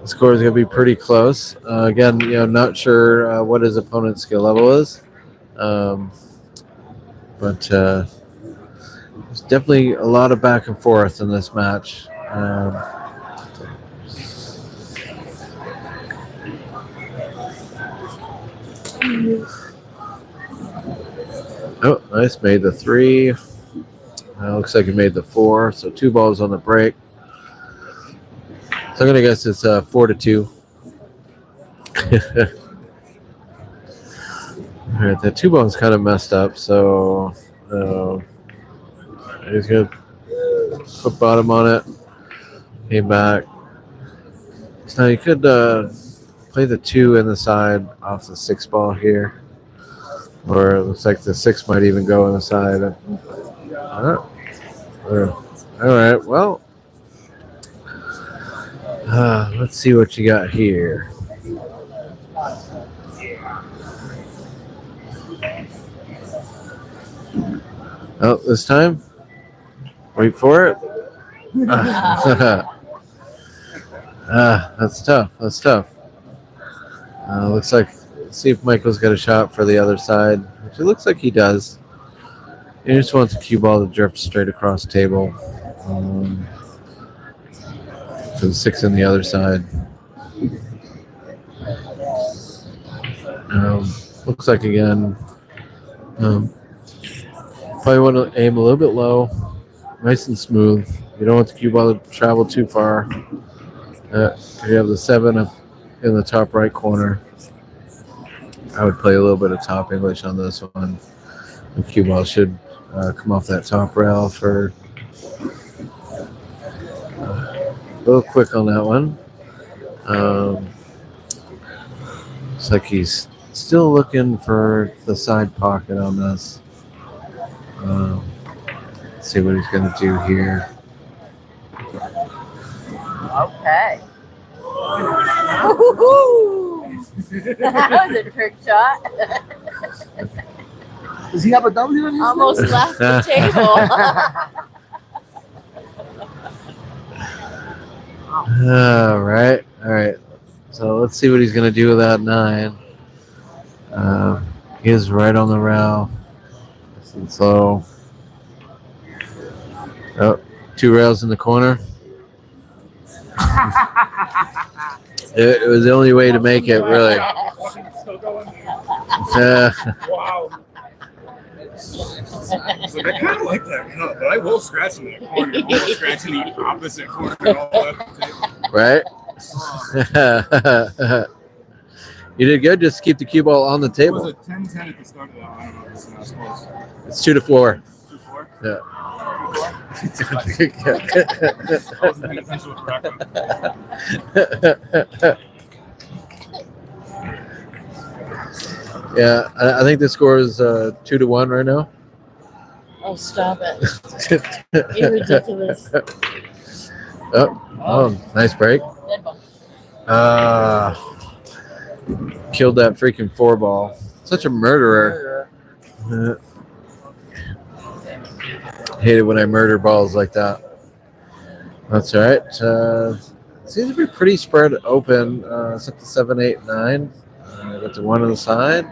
The score is going to be pretty close. Again, not sure what his opponent's skill level is, but there's definitely a lot of back and forth in this match. Oh, nice, made the 3. Looks like he made the 4, so 2 balls on the break. So I'm gonna guess it's 4-2. All right, the 2 ball's kind of messed up, so he's gonna put bottom on it. Came back. So now you could play the 2 in the side off the 6 ball here, or it looks like the 6 might even go on the side. All right, well, let's see what you got here. Oh, this time, wait for it. That's tough. That's tough. Looks like, let's see if Michael's got a shot for the other side, which it looks like he does. He just wants the cue ball to drift straight across the table. For the 6 on the other side. Looks like again, probably want to aim a little bit low, nice and smooth. You don't want the cue ball to travel too far. You have the 7 up in the top right corner. I would play a little bit of top English on this one. The cue ball should come off that top rail for a little quick on that one. Looks like he's still looking for the side pocket on this. Let's see what he's going to do here. Okay. Woo-hoo-hoo. That was a trick shot. Does he have a W in his Almost left the table. All right. So let's see what he's going to do with that 9. He is right on the rail. So, 2 rails in the corner. It was the only way to make it, really. Wow. So I kind of like that cut, but I will scratch in the corner. I will scratch in the opposite corner. And all that. Right? You did good. Just keep the cue ball on the It table. was a 10-10 at the start of that. I don't know if this is close. It's 2-4. 2-4? Yeah. I wasn't paying attention to the correct one. Yeah, I think the score is 2-1 right now. Oh, stop it. You're ridiculous. Oh, nice break. Dead ball. Killed that freaking 4 ball. Such a murderer. Hate it when I murder balls like that. That's all right. Seems to be pretty spread open. It's up to 7, 8, 9. Got the 1 on the side,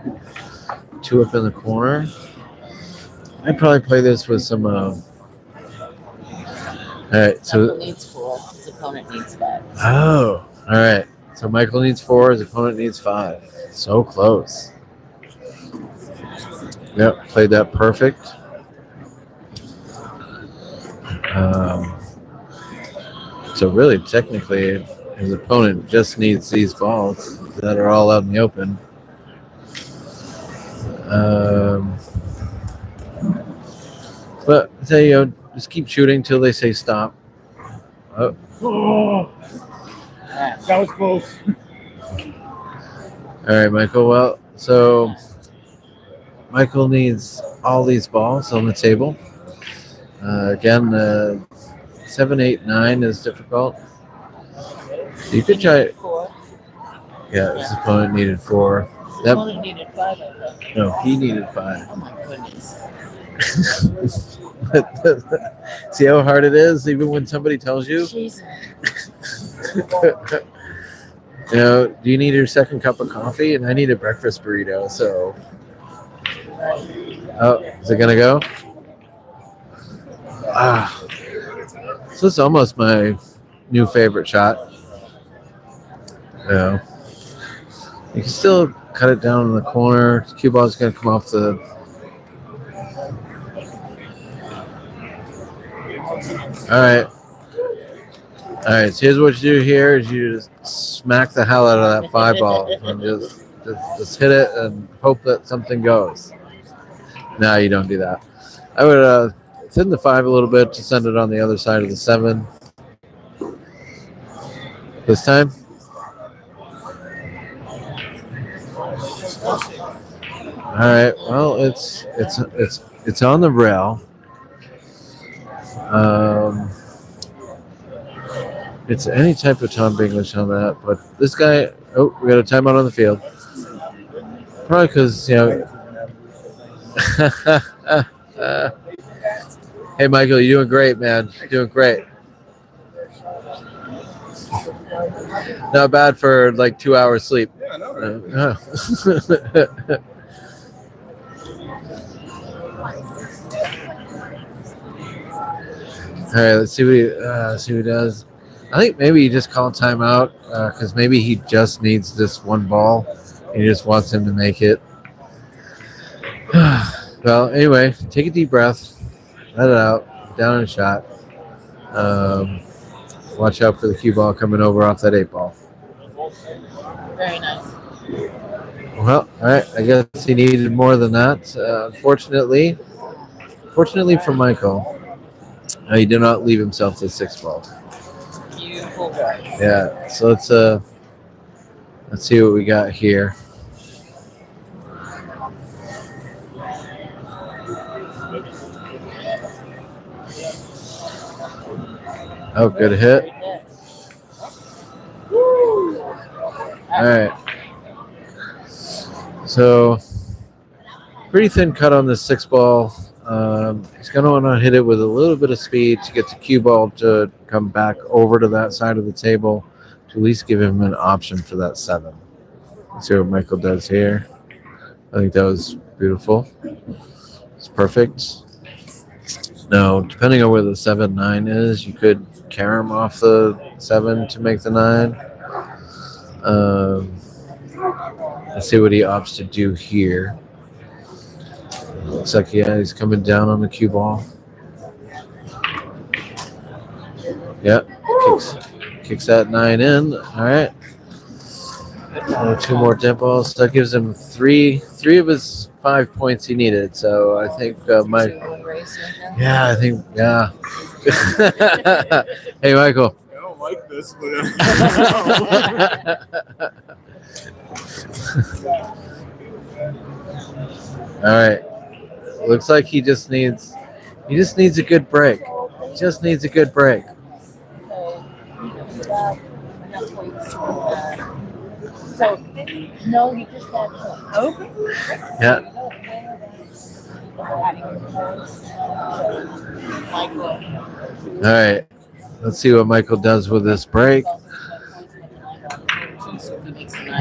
2 up in the corner. I'd probably play this with some. All right, Michael so needs 4. His opponent needs 5. all right. So Michael needs 4. His opponent needs 5. So close. Yep, played that perfect. So really, technically, his opponent just needs these balls that are all out in the open. But I tell you, just keep shooting till they say stop. Oh, That was close. all right, Michael. Well, so Michael needs all these balls on the table. Again, 7, 8, 9 is difficult. You could try. 4. Yeah, his opponent needed 4. His opponent needed 5, I think. No, he needed 5. Oh, my goodness. See how hard it is, even when somebody tells you? Jesus. Do you need your second cup of coffee? And I need a breakfast burrito, so. Oh, is it going to go? So it's almost my new favorite shot. You can still cut it down in the corner. The cue ball is going to come off the. All right. All right. So here's what you do here: is you just smack the hell out of that 5 ball and just hit it and hope that something goes. No, you don't do that. I would thin the 5 a little bit to send it on the other side of the 7. This time. All right. Well, it's on the rail. It's any type of Tom English on that, but this guy. Oh, we got a timeout on the field. Probably because Hey, Michael, you're doing great, man. You're doing great. Not bad for like 2 hours sleep. Yeah, I know. All right, let's see what he does. I think maybe he just called timeout because maybe he just needs this 1 ball. He just wants him to make it. Well, anyway, take a deep breath, let it out, down and shot. Watch out for the cue ball coming over off that 8 ball. Very nice. Well, all right. I guess he needed more than that. Fortunately for Michael, he did not leave himself the 6 ball. Beautiful drive. Yeah. So let's see what we got here. Oh, good hit. All right. So, pretty thin cut on this 6 ball. He's going to want to hit it with a little bit of speed to get the cue ball to come back over to that side of the table to at least give him an option for that 7. Let's see what Michael does here. I think that was beautiful. It's perfect. Now, depending on where the 7-9 is, you could carry him off the 7 to make the 9. Let's see what he opts to do here. Looks like he's coming down on the cue ball. Yep, kicks that 9 in. All right. 2 more dead balls. That gives him three of his 5 points he needed. So I think yeah. Hey, Michael. I don't like this, but All right. Looks like he just needs a good break. Just needs a good break. So, no, you just got to. Okay. Yeah. All right. Let's see what Michael does with this break. A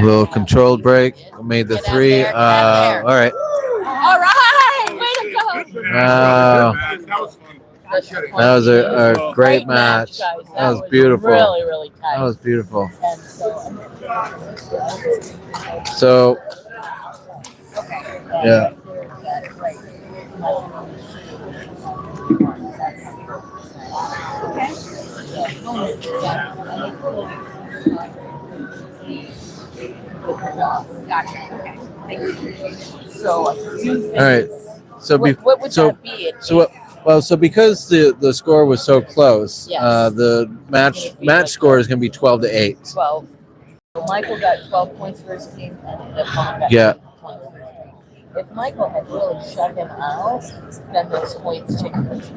little controlled break. Made the 3. All right. All right. Way to go. Wow. That was a great match. Guys. That was beautiful. Really, really tight. That was beautiful. And So, yeah. Gotcha. Okay. Thank you. so, All right. So, what would that be? So because the score was so close, Yes. the match score is going to be 12-8. 12. So Michael got 12 points for his team, and the opponent got Yeah. 8 points for his team. If Michael had really shut him out, then those points change.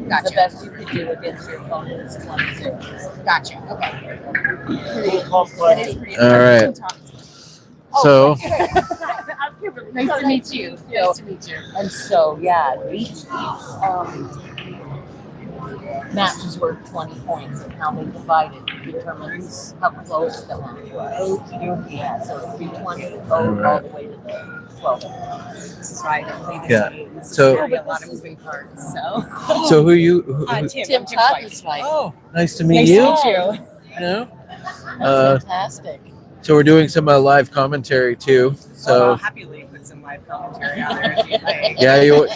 Gotcha. The best you could do against your opponent is 26. Gotcha. Okay. It is pretty All right. So, Nice to meet you. Nice to meet you. And so, yeah, each match is worth 20 points, and how they divide it determines how close the match was. Yeah, so it'd be 20 all the way to the 12. This is why I don't play this Yeah. game. This is So- very a lot of moving parts. So. who you? Who, Tim Cotton's wife. oh, nice to meet Nice you. to meet you. Yeah. That's fantastic. So we're doing some live commentary too. So happily. But some live commentary on there if you'd like. Yeah, you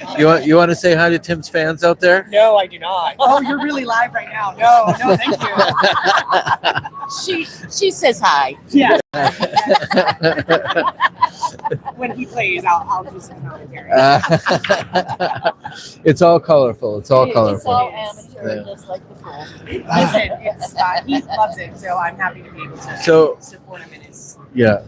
want to say hi to Tim's fans out there? No, I do not. Oh, you're really live right now. No, thank you. She says hi. Yeah. When he plays, I'll do some commentary. It's all colorful. It's all It's colorful. all amateur, Yeah. just like the pool. Listen, it's he loves it, so I'm happy to be able to So- support him in his. Yeah.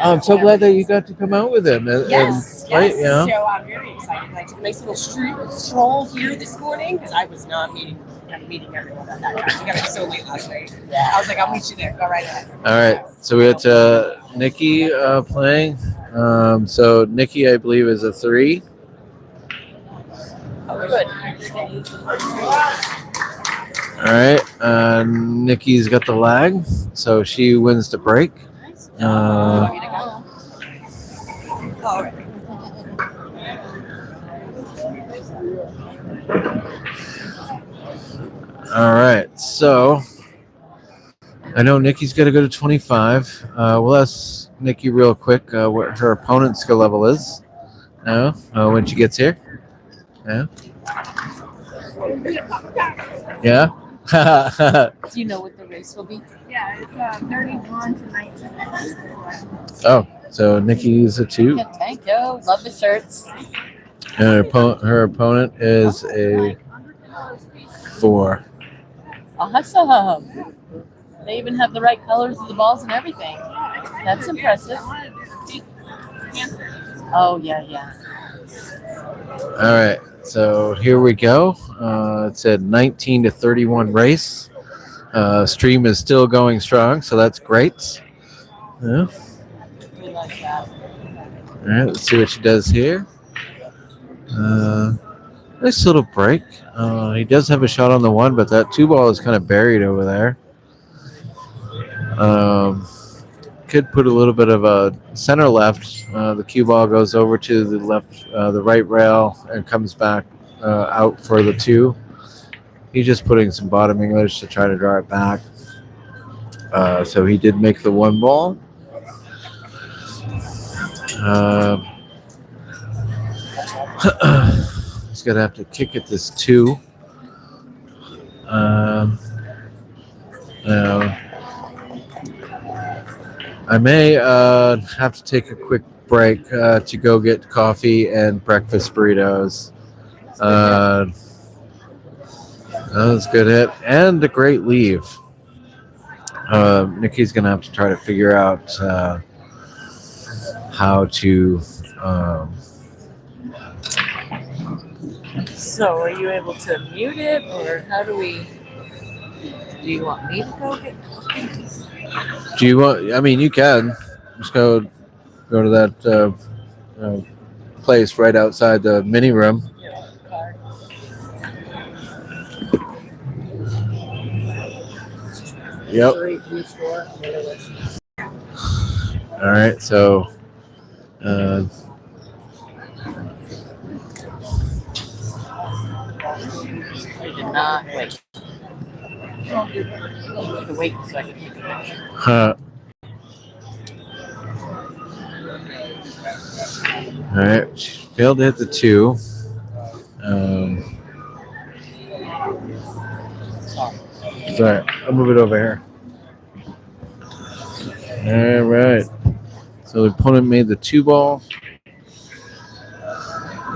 I'm so glad that you got to come out with him. Yes, and, right, yes. yeah. So I'm very excited. I took a nice little stroll here this morning because I was not meeting everyone at that time. We got up so late last night. I was like, I'll meet you there. Go right ahead. All right. So we got Nikki playing. So Nikki, I believe, is a 3. Oh, good. All right. Nikki's got the lag, so she wins the break. Want me to go? Oh, okay. All right. So I know Nikki's got to go to 25. We'll ask Nikki real quick what her opponent's skill level is. When she gets here. Yeah. Yeah. Do you know what the race will be? Yeah, it's 31 to 19. Oh, so Nikki's a 2. Thank you. Love the shirts. And her opponent is a 4. Awesome. They even have the right colors of the balls and everything. That's impressive. Oh, yeah. All right, so here we go. It's a 19 to 31 race. Stream is still going strong, so that's great. Yeah. We like that. All right, let's see what she does here. Nice little break. He does have a shot on the 1, but that 2 ball is kind of buried over there. Could put a little bit of a center left. The cue ball goes over to the left, the right rail, and comes back out for the 2. He's just putting some bottom English to try to draw it back. So he did make the 1 ball. He's gonna have to kick at this 2. I may have to take a quick break to go get coffee and breakfast burritos. That was a good hit and a great leave. Nikki's gonna have to try to figure out how to. So, are you able to mute it, or how do we? Do you want me to go get coffee? Do you want? I mean, you can just go to that place right outside the mini room. Yep. All right. So. I did not wait. I had to wait so I could take a picture. Huh. All right. She failed to hit the 2. Sorry, I'll move it over here. All right. So the opponent made the 2 ball.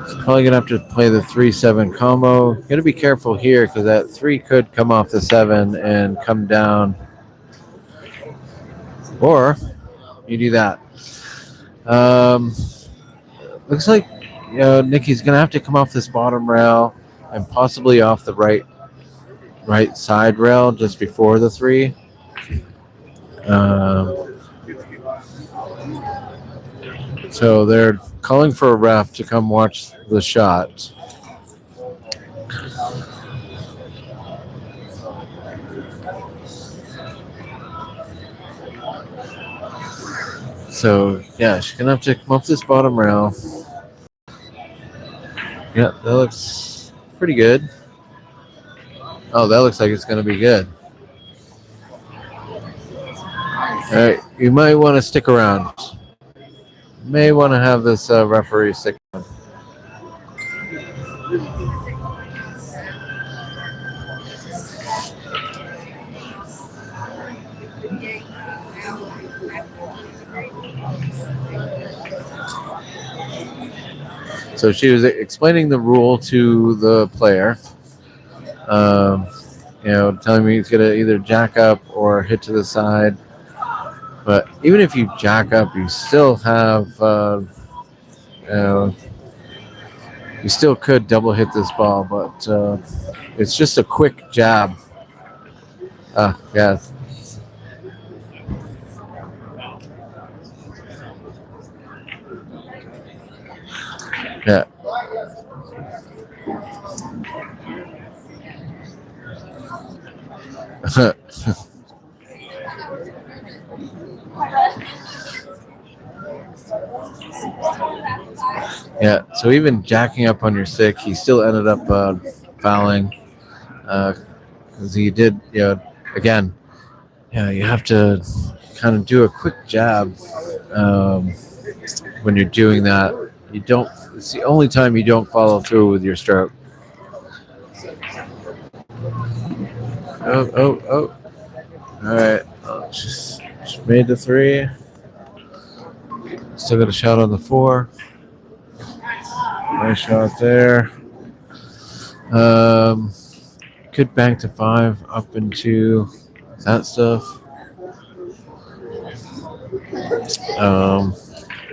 He's probably gonna have to play the 3-7 combo. Gotta be careful here because that 3 could come off the 7 and come down. Or you do that. Looks like Nikki's gonna have to come off this bottom rail and possibly off the right side rail just before the 3. So they're calling for a ref to come watch the shot. So yeah, she's gonna have to come up this bottom rail. Yeah, that looks pretty good. Oh, that looks like it's gonna be good. All right, you might want to stick around. may want to have this referee stick on. So she was explaining the rule to the player. Telling me he's gonna either jack up or hit to the side. But even if you jack up, you still have, you still could double hit this ball, but it's just a quick jab. Yeah. Yeah. Yeah, so even jacking up on your stick, he still ended up fouling because he did, again, you have to kind of do a quick jab when you're doing that. It's the only time you don't follow through with your stroke. Oh. All right, just made the 3. Still got a shot on the 4. Nice shot there. Could bank to 5 up into that stuff. All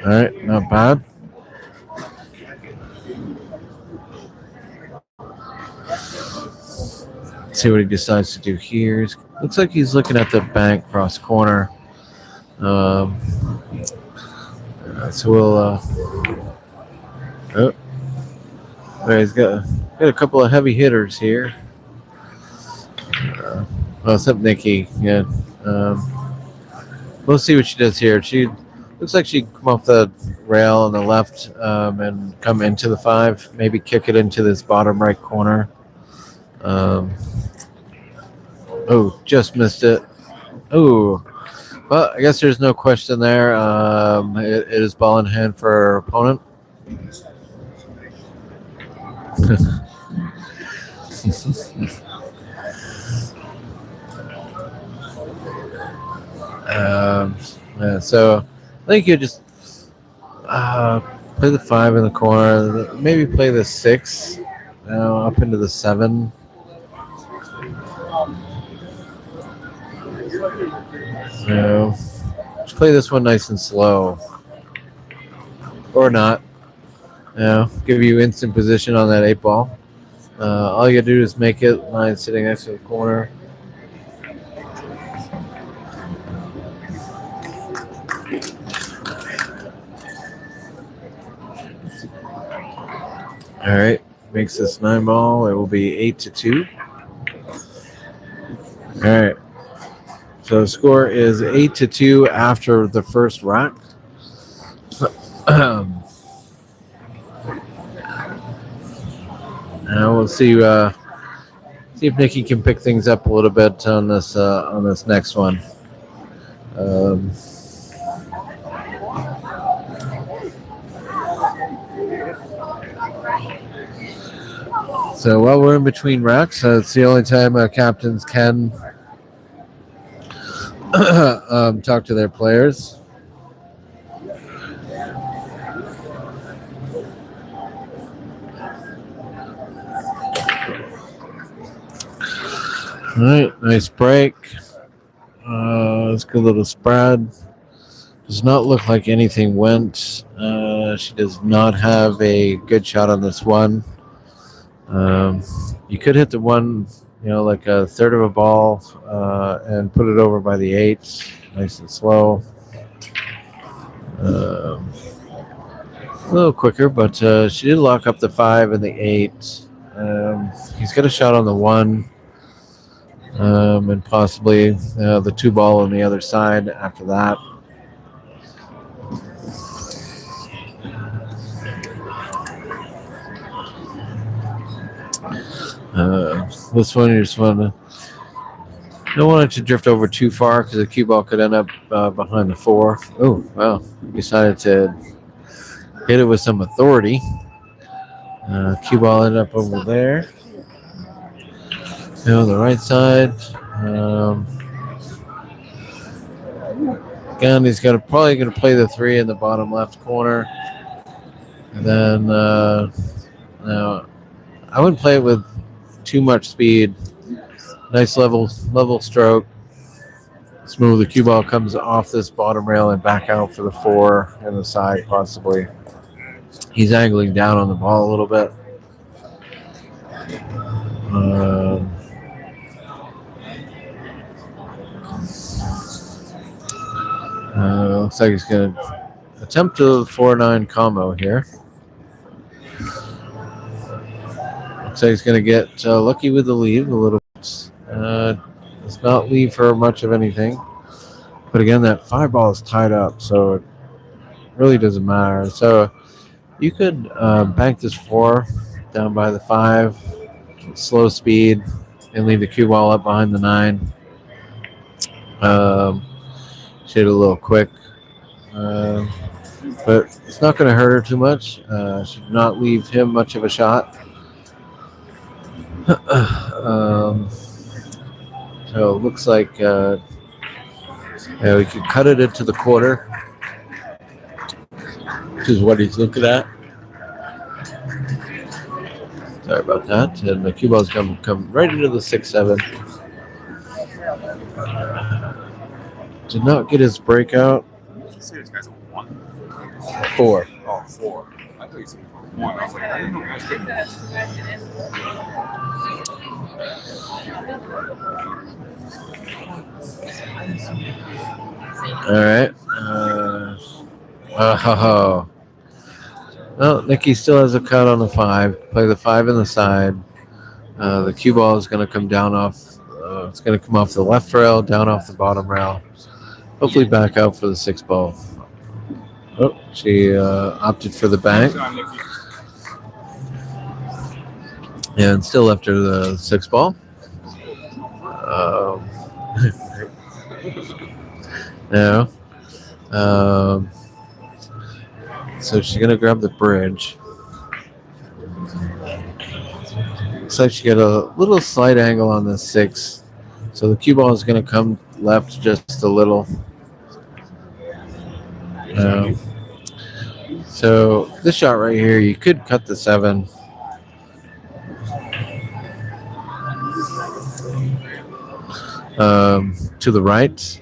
right, not bad. Let's see what he decides to do here. Looks like he's looking at the bank cross corner. So we'll. He's got a couple of heavy hitters here. Except Nikki. Yeah. We'll see what she does here. She looks like she come off the rail on the left and come into the 5. Maybe kick it into this bottom right corner. Just missed it. Oh, well, I guess there's no question there. It is ball in hand for our opponent. So I think you just play the 5 in the corner. Maybe play the 6 up into the 7. Just play this one nice and slow, or not. Give you instant position on that 8 ball. All you gotta do is make it line sitting next to the corner. All right, makes this 9 ball. It will be 8-2. All right. So the score is 8-2 after the first rack. Now we'll see if Nikki can pick things up a little bit on this next one. So while we're in between racks, it's the only time captains can talk to their players. All right, nice break. Let's get a little spread. Does not look like anything went. She does not have a good shot on this one. You could hit the one, like a third of a ball and put it over by the 8, nice and slow. A little quicker, but she did lock up the 5 and the 8. He's got a shot on the 1. And possibly the 2 ball on the other side after that. This one you just don't want it to drift over too far because the cue ball could end up behind the 4. Oh, wow. Decided to hit it with some authority. Cue ball ended up over there. On the right side. Again, he's probably going to play the 3 in the bottom left corner. And then, now, I wouldn't play it with too much speed. Nice level stroke. Smooth. The cue ball comes off this bottom rail and back out for the 4 and the side, possibly. He's angling down on the ball a little bit. Looks like he's going to attempt a 4-9 combo here. Looks like he's going to get lucky with the lead a little bit. Does not leave her much of anything. But again, that 5 ball is tied up, so it really doesn't matter. So you could bank this 4 down by the 5, slow speed, and leave the cue ball up behind the 9. She hit a little quick. But it's not going to hurt her too much. Should not leave him much of a shot. So it looks like we could cut it into the quarter, which is what he's looking at. Sorry about that. And the cue ball's come right into the 6-7. Did not get his breakout. Did you say this guy's a 1? 4. Oh, 4. I thought you said 1. I was like, I didn't know guys did All right. Well, Nikki still has a cut on the 5. Play the 5 in the side. The cue ball is going to come down off. It's going to come off the left rail, down off the bottom rail. Hopefully back out for the 6 ball. Oh, she opted for the bank. And still left her the 6 ball. No. So she's going to grab the bridge. Looks like she got a little slight angle on the 6. So the cue ball is going to come left just a little. So this shot right here, you could cut the 7. To the right.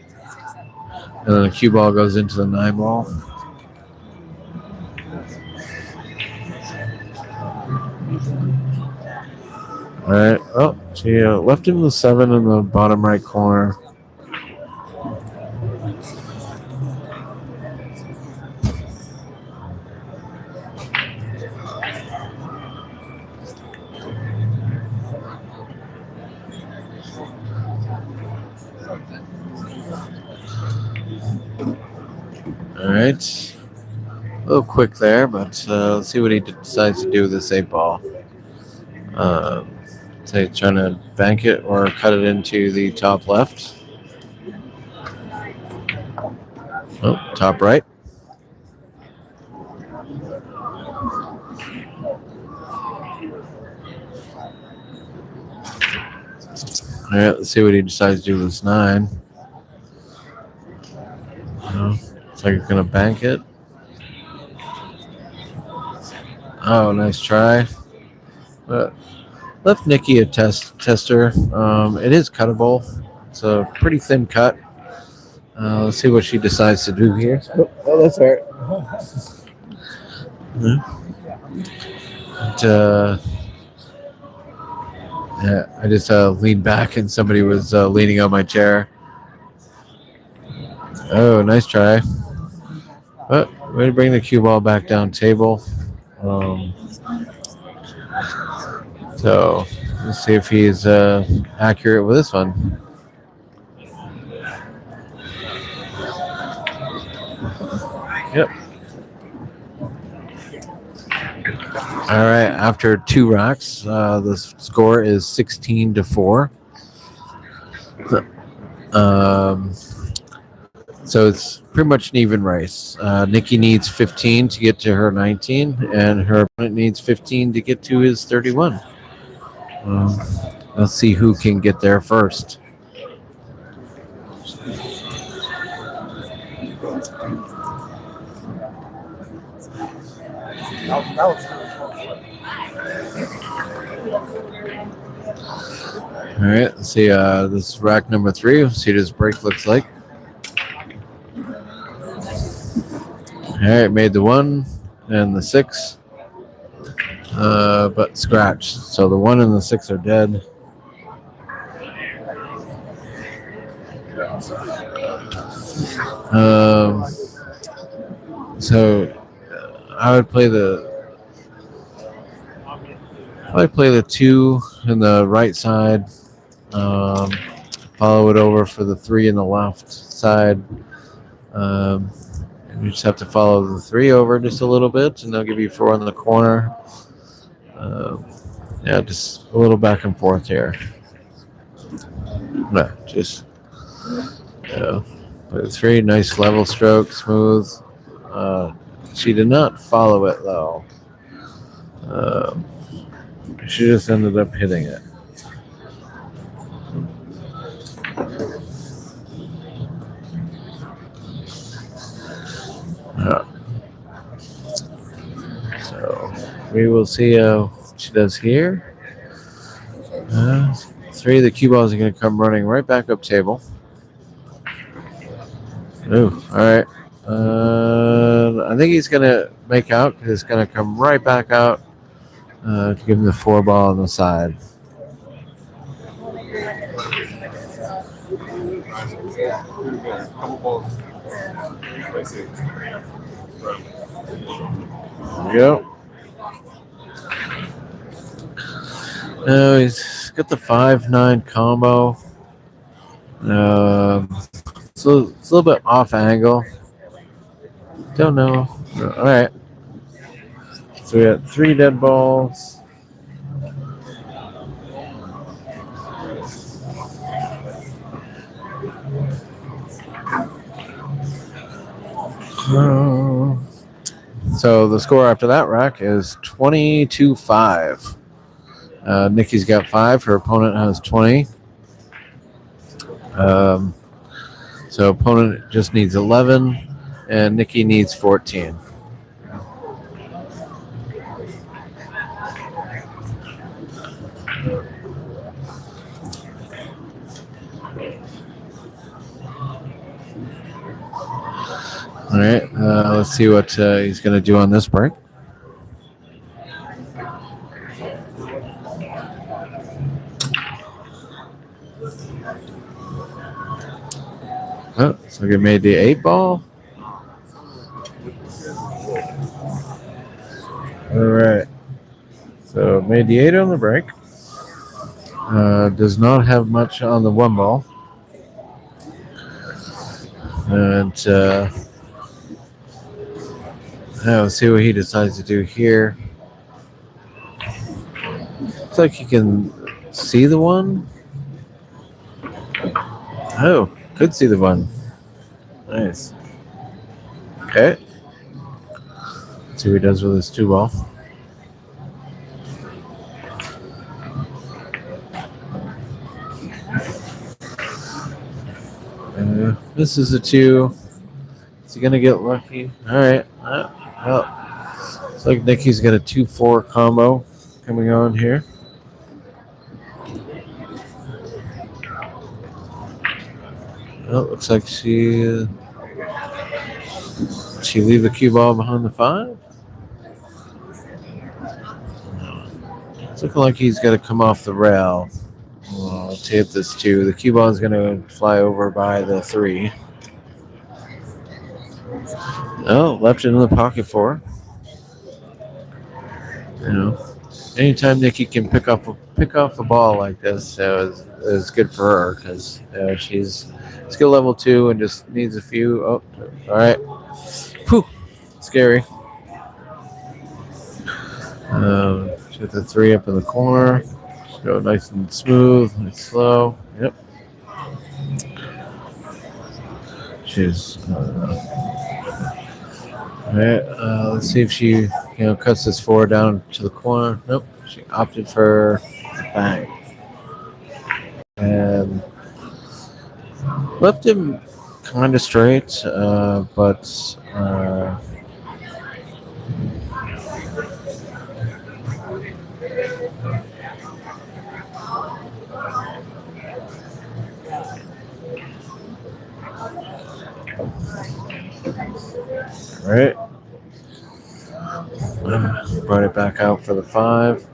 And then the cue ball goes into the 9 ball. All right. Oh, she left him the 7 in the bottom right corner. All right. A little quick there, but let's see what he decides to do with this 8 ball. So he's trying to bank it or cut it into the top left. Oh, top right. All right, let's see what he decides to do with this 9. Looks like he's going to bank it. Oh, nice try. But left Nikki a tester. It is cuttable. It's a pretty thin cut. Let's see what she decides to do here. Oh, that's all right. Yeah, I just leaned back and somebody was leaning on my chair. Oh, nice try. But way to bring the cue ball back down table. So let's see if he's accurate with this one. Yep. All right. After 2 rocks, the score is 16-4. So it's pretty much an even race. Nikki needs 15 to get to her 19, and her opponent needs 15 to get to his 31. Let's see who can get there first. That was All right, let's see. This is rack number 3. Let's see what his break looks like. All right, made the 1 and the 6, but scratched. So the 1 and the 6 are dead. So I would play the 2 in the right side. Follow it over for the 3 in the left side. And you just have to follow the 3 over just a little bit, and they'll give you 4 in the corner. Yeah, just a little back and forth here. No, just play the 3, nice level stroke, smooth. She did not follow it though. She just ended up hitting it. So we will see how she does here. 3 of the cue balls are going to come running right back up table. Ooh, all right. I think he's going to make out because it's going to come right back out to give him the 4 ball on the side. There we go. Now he's got the 5-9 combo. So it's a little bit off angle. Don't know. All right. So we got 3 dead balls. So the score after that rack is 20-5. Nikki's got 5. Her opponent has 20. So opponent just needs 11, and Nikki needs 14. All right, let's see what he's going to do on this break. Oh, so he made the 8 ball. All right. So made the 8 on the break. Does not have much on the 1 ball. And let's see what he decides to do here. Looks like he can see the 1. Oh, could see the 1. Nice. Okay. Let's see what he does with his 2 ball. This is a 2. Is he gonna get lucky? All right. Well, looks like Nikki's got a 2-4 combo coming on here. Well, looks like she leave the cue ball behind the 5. No. It's looking like he's got to come off the rail. I'll tape this 2. The cue ball is going to fly over by the 3. Oh, left it in the pocket 4. You know, anytime Nikki can pick off a ball like this, is good for her because she's skill level 2 and just needs a few. Oh, all right. Phew, scary. Get the 3 up in the corner. Go nice and smooth and slow. Yep. She's. All right. Let's see if she, cuts this forward down to the corner. Nope. She opted for bang and left him kind of straight, but. All right. Brought it back out for the 5.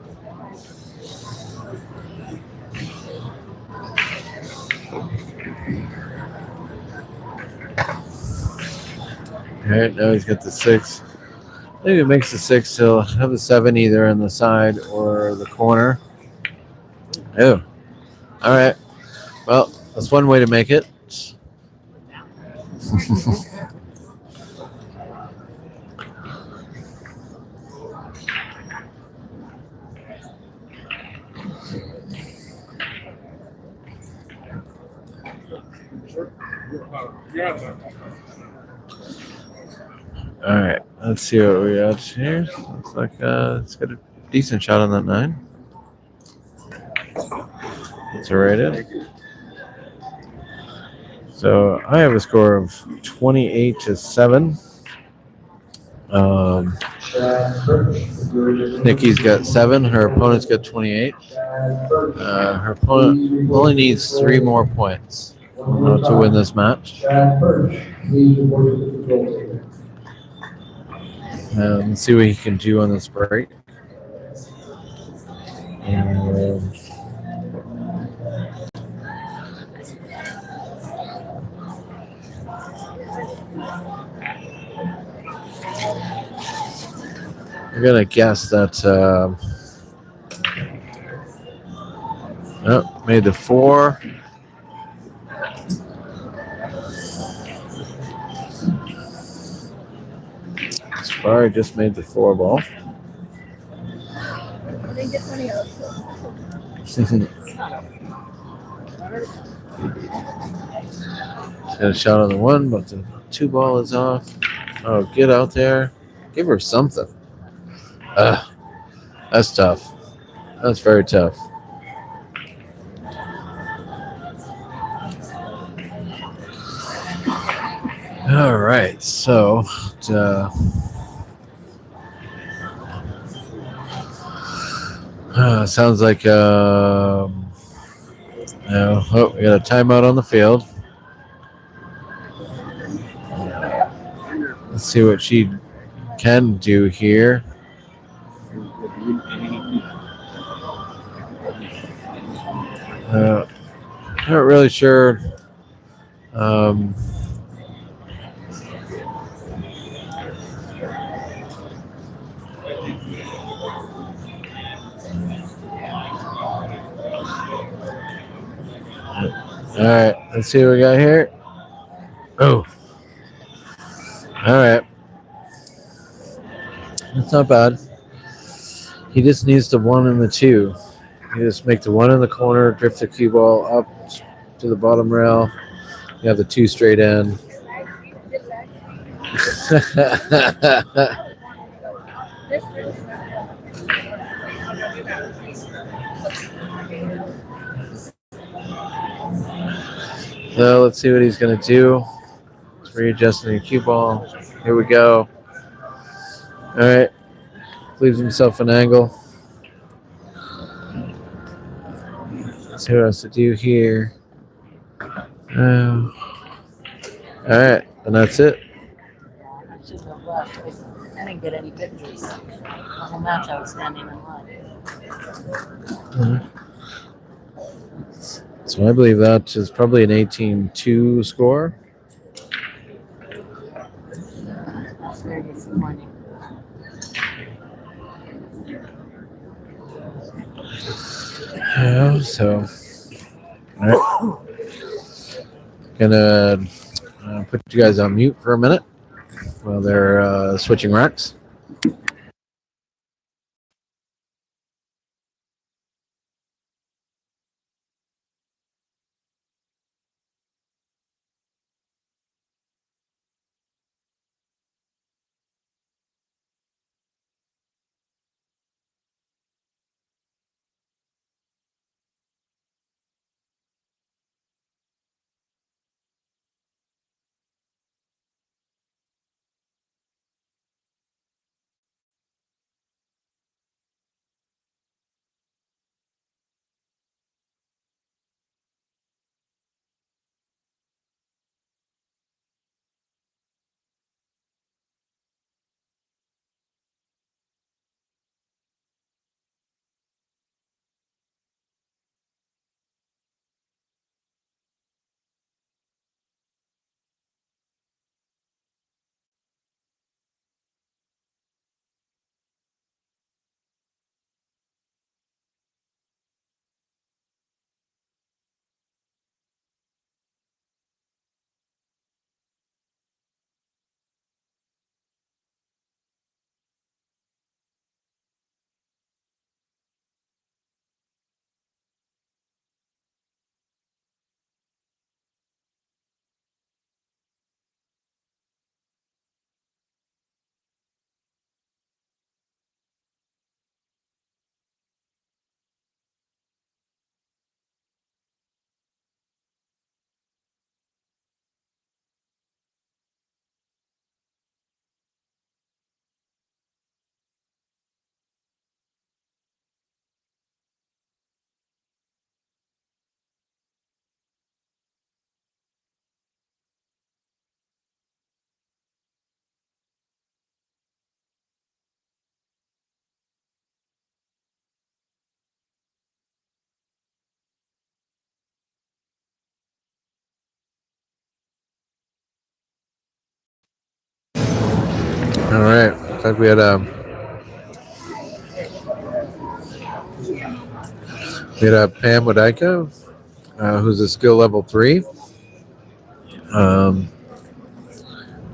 All right, now he's got the 6. I think it makes the 6. He'll have the 7 either on the side or the corner. Oh, all right. Well, that's one way to make it. All right, let's see what we got here. Looks like it's got a decent shot on that 9. It's a right in. So I have a score of 28-7. Nikki's got 7. Her opponent's got 28. Her opponent only needs 3 more points to win this match. Let's see what he can do on this break. I'm gonna guess that. Made the 4. Sorry, just made the 4 ball. I didn't get money out. Got a shot on the 1, but the 2 ball is off. Oh, get out there. Give her something. That's tough. That's very tough. All right, so sounds like we got a timeout on the field. Let's see what she can do here. Not really sure. All right, let's see what we got here. Oh, all right. That's not bad. He just needs the 1 and the 2. You just make the 1 in the corner, drift the cue ball up to the bottom rail. You have the 2 straight in. So let's see what he's going to do. He's readjusting the cue ball. Here we go. All right. Leaves himself an angle. Let's see what else to do here. All right. And that's it. I shouldn't have left. I didn't get any pictures. The whole match I was standing in line. So I believe that is probably an 18-2 score. That's very disappointing. Yeah, so all right. Gonna put you guys on mute for a minute while they're switching racks. fact, we had Pam Wadika, who's a skill level 3. I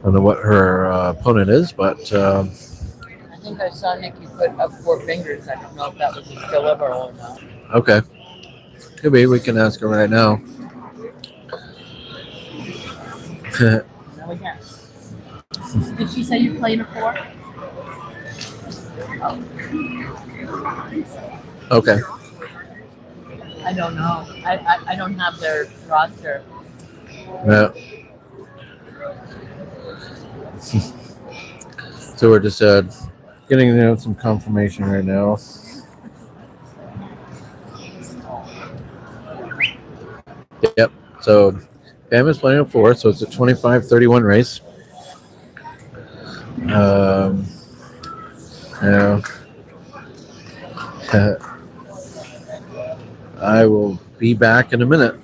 don't know what her opponent is, but I think I saw Nikki put up 4 fingers. I don't know if that was a skill level or not. okay. Could be. We can ask her right now. No, we can't. Did she say you're playing a 4? Okay. I don't know. I don't have their roster. Yeah. So we're just getting some confirmation right now. Yep. So Pam is playing a 4, so it's a 25-31 race. Yeah. I will be back in a minute.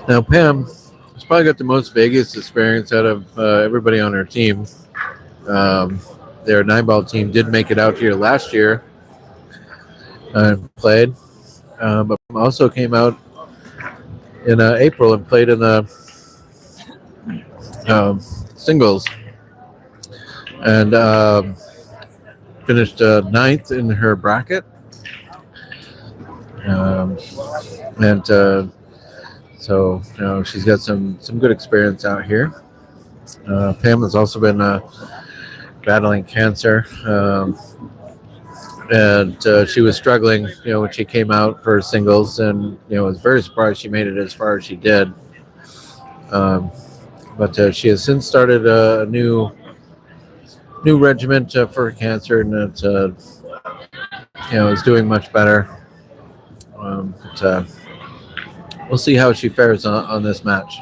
Now, Pam has probably got the most Vegas experience out of everybody on her team. Their 9-ball team did make it out here last year and played, but also came out in April and played in the singles and finished 9th in her bracket. And so she's got some good experience out here. Pam has also been battling cancer, and she was struggling, when she came out for singles, and was very surprised she made it as far as she did. But she has since started a new regimen for cancer, and it is doing much better. But we'll see how she fares on this match.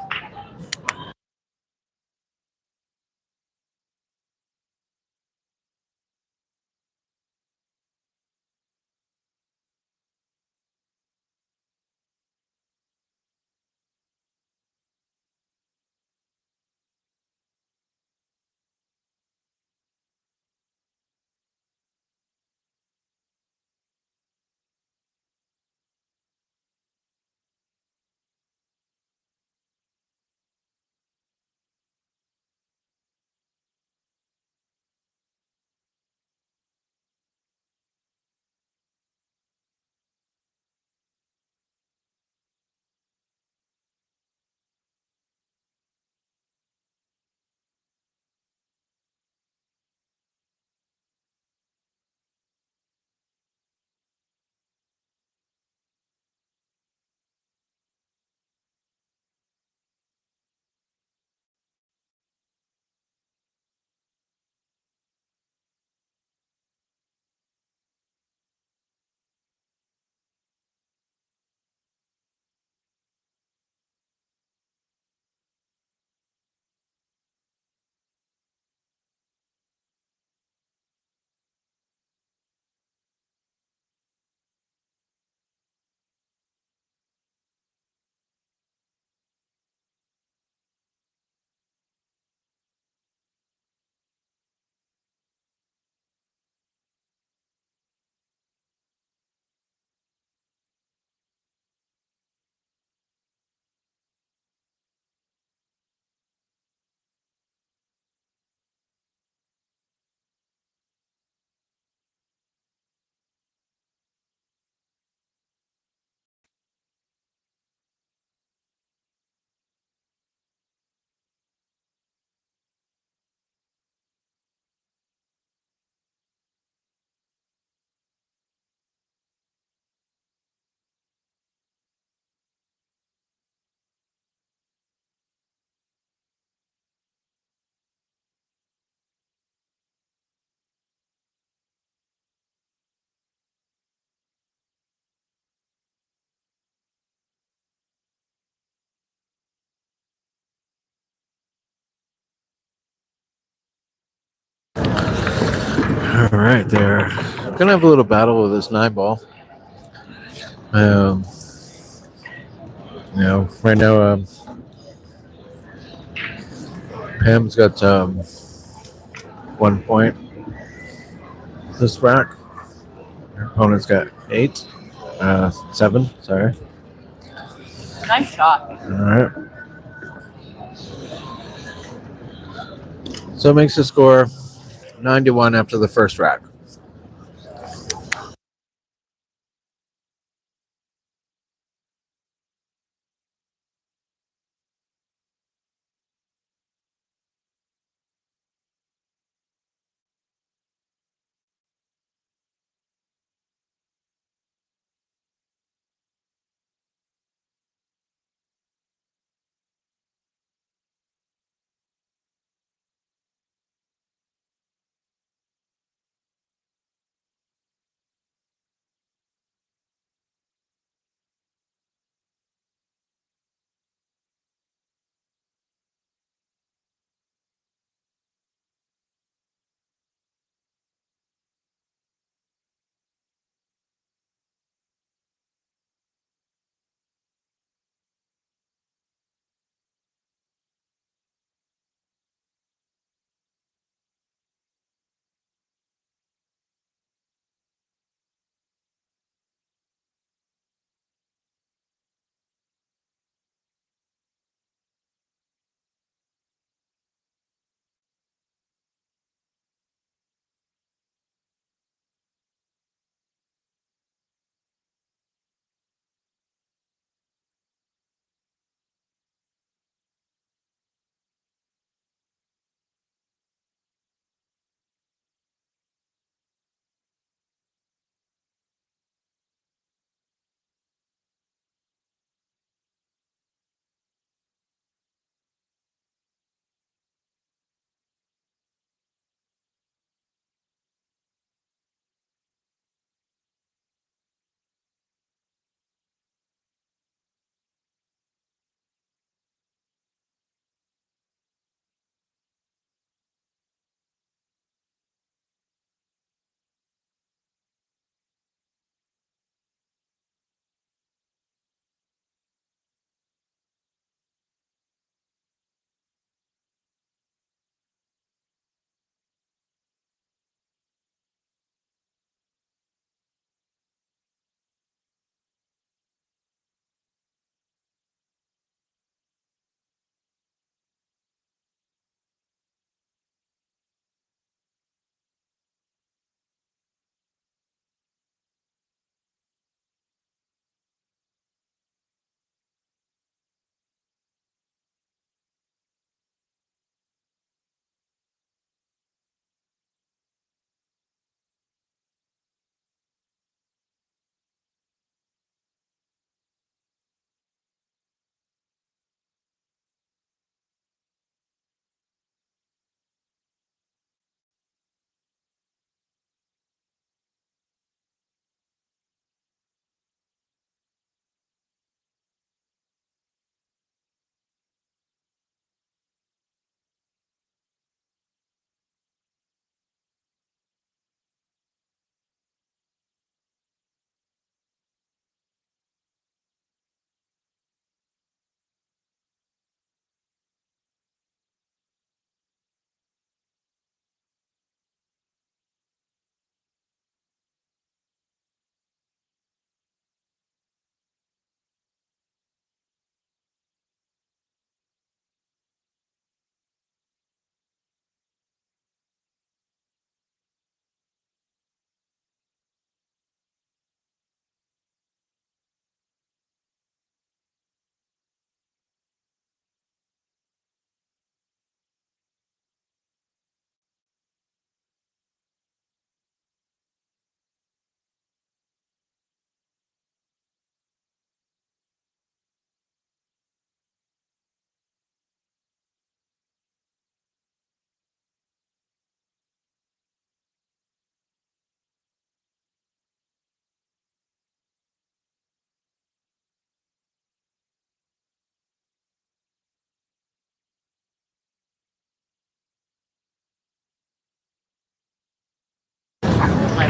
All right, there. Gonna have a little battle with this 9 ball. Um, right now, Pam's got 1 point. This rack. Her opponent's got 8. 7, sorry. Nice shot. All right. So it makes the score 9-1 after the first rack.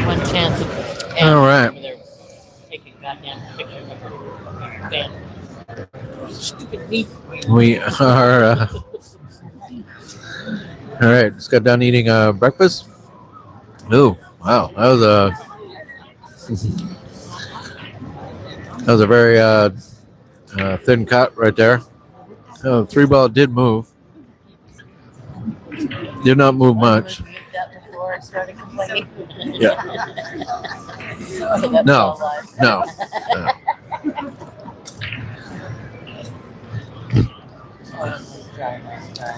one chance of All right. they're taking goddamn pictures of her fan. Stupid leaf. We are. All right. Just got done eating breakfast. Ooh, wow. That was a very thin cut right there. Oh, 3-ball did move. Did not move much. That before I started complaining. Yeah. So that's No. all live. No.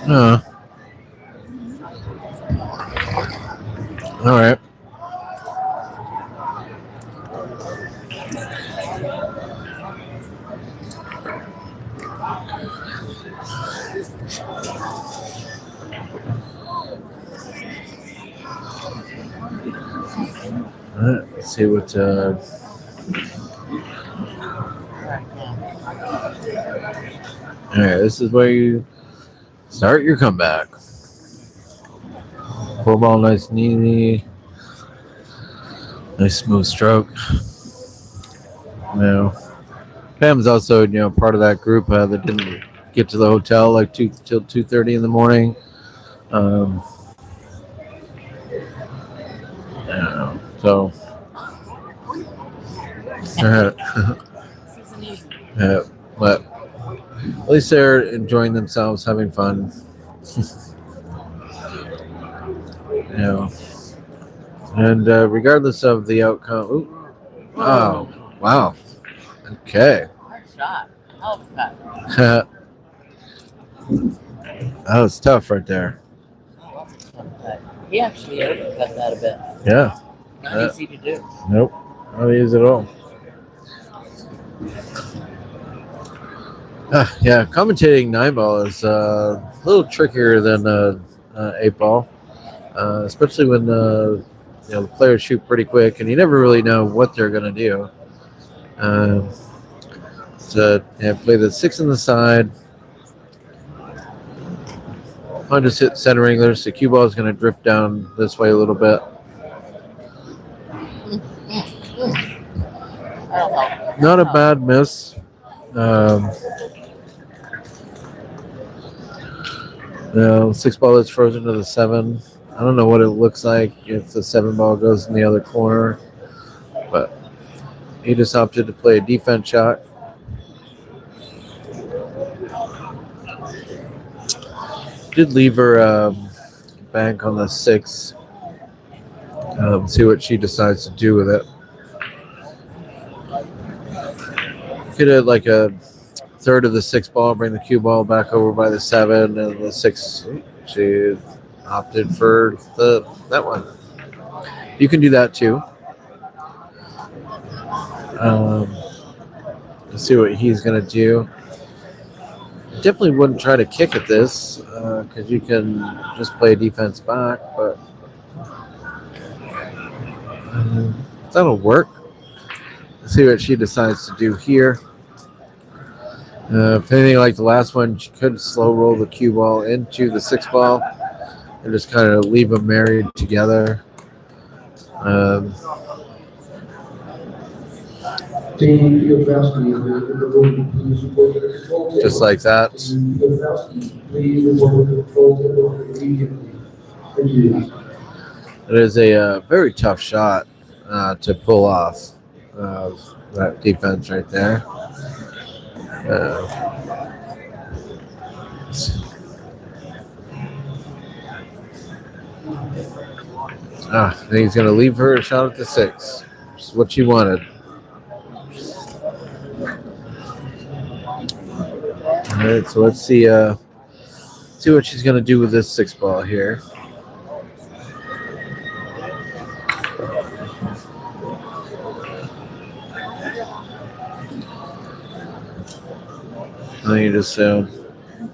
No. All right. Let's see what. All right, this is where you start your comeback. 4-ball, nice and easy. Nice smooth stroke. Pam's also part of that group that didn't get to the hotel like till 2:30 in the morning. I don't know. So. But at least they're enjoying themselves, having fun. And regardless of the outcome. Ooh, oh, wow. Okay. Shot. Hell of a cut. That was tough right there. He actually overcut that a bit. Yeah. Not easy to do. Nope. Not easy at all. Yeah, commentating 9-ball is a little trickier than 8-ball, especially when the players shoot pretty quick, and you never really know what they're going to do. Play the 6 on the side. I'm just hit centering. There's the cue ball is going to drift down this way a little bit. Not a bad miss. 6-ball is frozen to the 7. I don't know what it looks like if the 7-ball goes in the other corner, but he just opted to play a defense shot. Did leave her bank on the 6. See what she decides to do with it. Could have like a third of the 6-ball, bring the cue ball back over by the 7, and the 6. She opted for that one. You can do that too. Let's see what he's gonna do. Definitely wouldn't try to kick at this because you can just play defense back, but that'll work. Let's see what she decides to do here. If anything like the last one, she could slow roll the cue ball into the 6-ball and just kind of leave them married together. Just like that. It is a very tough shot to pull off that defense right there. I think he's going to leave her a shot at the 6. Which is what she wanted. All right, so let's see what she's going to do with this 6-ball here. You just you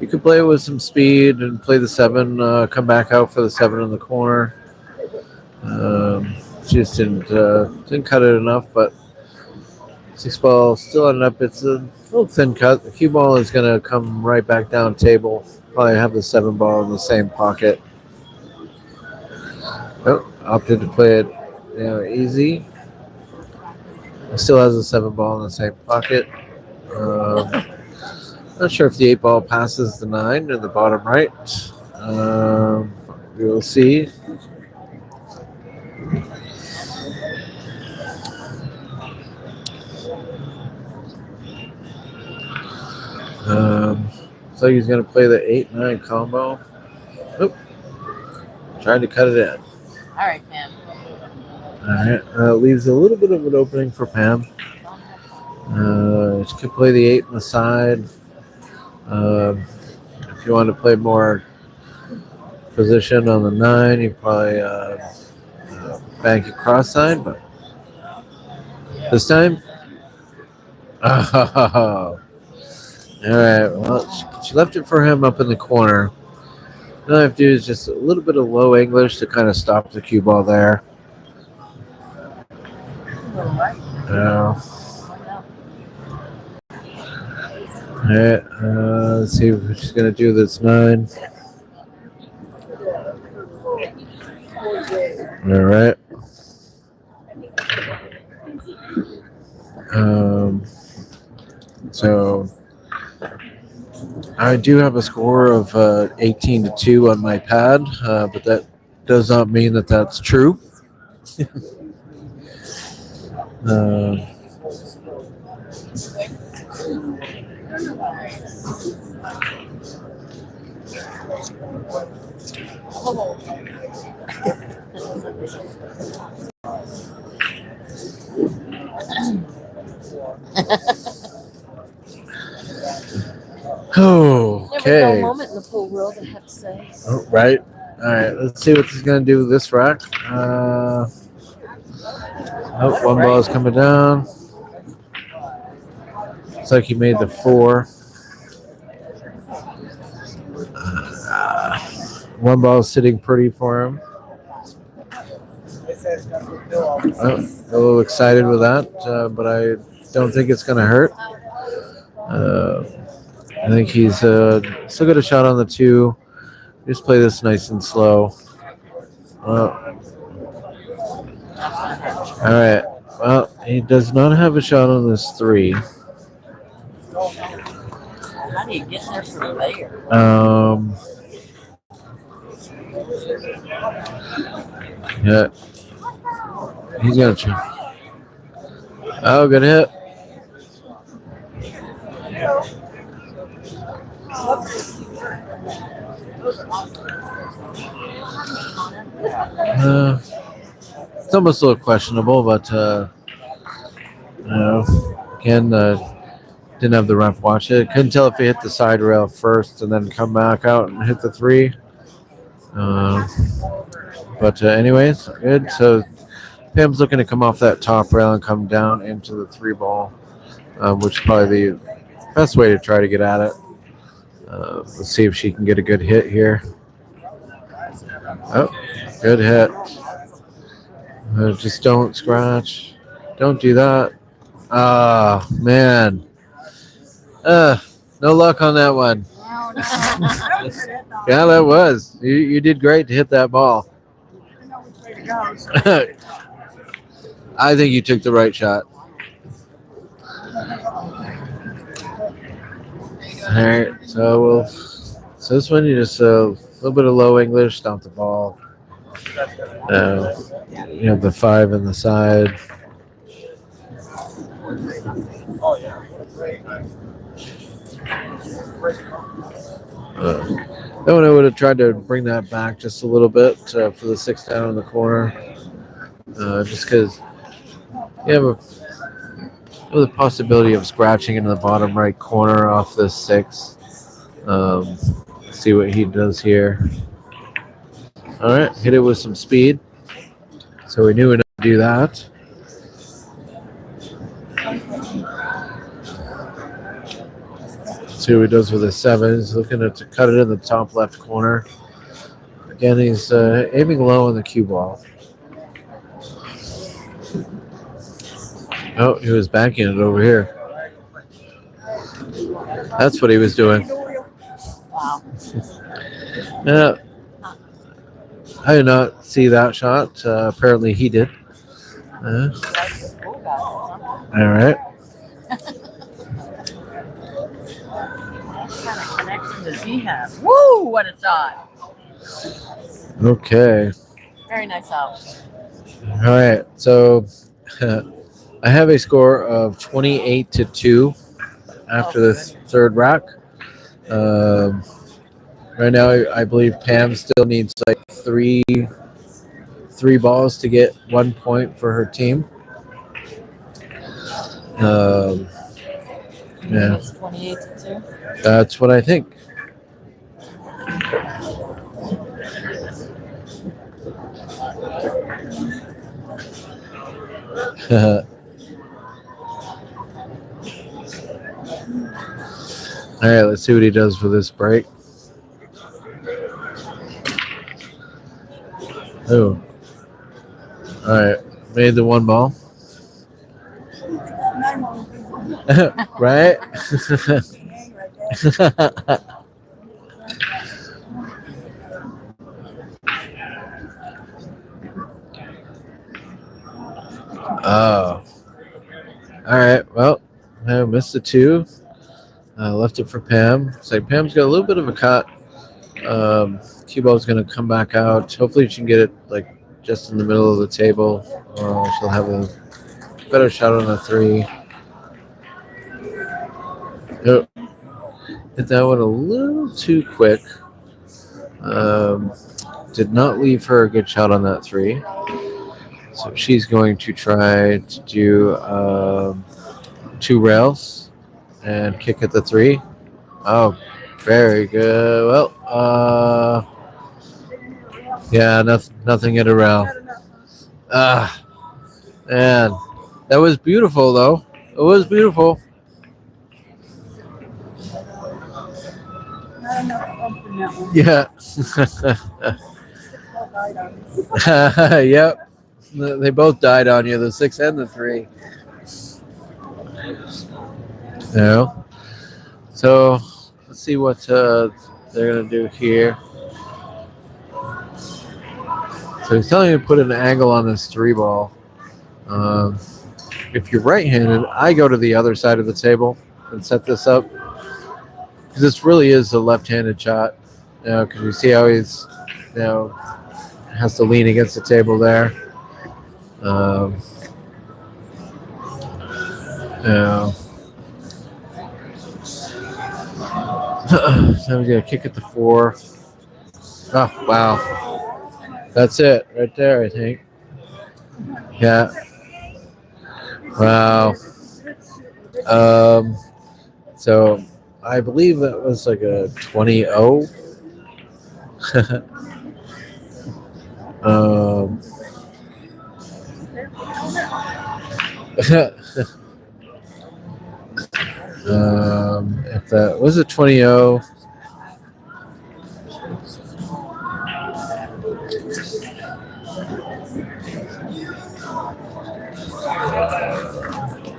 could play it with some speed and play the 7, come back out for the 7 in the corner. She just didn't cut it enough, but 6-ball still ended up. It's a little thin cut. The cue ball is going to come right back down table. Probably have the 7-ball in the same pocket. Oh, opted to play it easy. Still has a 7 ball in the same pocket. Not sure if the 8 ball passes the 9 in the bottom right. We will see. So he's going to play the 8-9 combo. Oop. Trying to cut it in. All right, Pam. All right. Leaves a little bit of an opening for Pam. She could play the 8 on the side. If you want to play more position on the 9, you probably bank it cross side, but this time. Oh. All right. Well, she left it for him up in the corner. All I have to do is just a little bit of low English to kind of stop the cue ball there. All right. Let's see if she's going to do this 9. All right. So I do have a score of 18-2 on my pad, but that does not mean that that's true. Never Okay. dull moment in the pool world, I have to say. Oh, right. All right. Let's see what he's going to do with this rack. One ball is coming down. Looks like he made the 4. One ball is sitting pretty for him. A little excited with that, but I don't think it's going to hurt. I think he's still got a shot on the 2. Just play this nice and slow. All right. Well, he does not have a shot on this 3. How do you get there from there? Yeah. He's gonna try. Oh, good hit. It's almost a little questionable, but again, didn't have the ref watch it. Couldn't tell if he hit the side rail first and then come back out and hit the 3. But anyways, good. So Pam's looking to come off that top rail and come down into the 3 ball, which is probably the best way to try to get at it. Let's see if she can get a good hit here. Oh, good hit. Just don't scratch. Don't do that. Ah, man. No luck on that one. Yeah, that was. You did great to hit that ball. I think you took the right shot. All right, so this one you just a little bit of low English, stomp the ball. You have the 5 in the side. That one I would have tried to bring that back just a little bit for the 6 down in the corner, just because you have the possibility of scratching into the bottom right corner off this 6. See what he does here. All right, hit it with some speed. So we knew enough to do that. See what he does with his 7. He's looking to cut it in the top left corner. Again, he's aiming low on the cue ball. Oh, he was banking it over here. That's what he was doing. Wow. Yeah. I did not see that shot. Apparently he did. School guy or something. All right. What kind of connection does he have? Woo! What a shot! Okay. Very nice out. All right. So I have a score of 28-2 after this third rack. Um, right now, I believe Pam still needs like three balls to get 1 point for her team. Yeah, It's 28-2. that's what I think. All right, let's see what he does for this break. Oh, all right, made the 1 ball. Right? Oh, all right. Well, I missed the 2. Left it for Pam. It's like Pam's got a little bit of a cut. Cubo's going to come back out. Hopefully, she can get it like just in the middle of the table. She'll have a better shot on a 3. Oh, hit that one a little too quick. Did not leave her a good shot on that 3. So she's going to try to do 2 rails and kick at the 3. Oh, very good. Well, yeah, nothing at a rail. Ah, man, that was beautiful though. It was beautiful. Yeah. Yep. They both died on you, the 6 and the 3. Yeah. So let's see what they're gonna do here. So he's telling you to put an angle on this 3 ball. If you're right-handed, I go to the other side of the table and set this up because this really is a left-handed shot. Because you see how he's, has to lean against the table there. Yeah. So we got to kick at the 4. Oh, wow. That's it right there, I think. Yeah. Wow. So I believe that was like a 20-0. If that was a 20-0.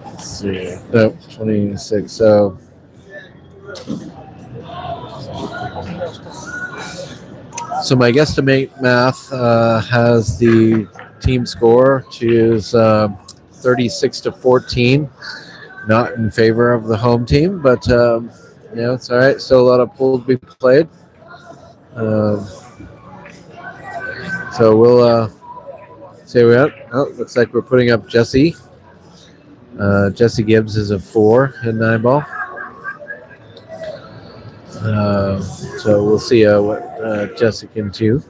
Let's see. Nope, 26. So my guesstimate math has the team score to is 36-14, not in favor of the home team, but it's all right. Still a lot of pool to be played. So we'll see we out. Oh, looks like we're putting up Jesse. Jesse Gibbs is a 4 in 9 ball. So we'll see what Jesse can do.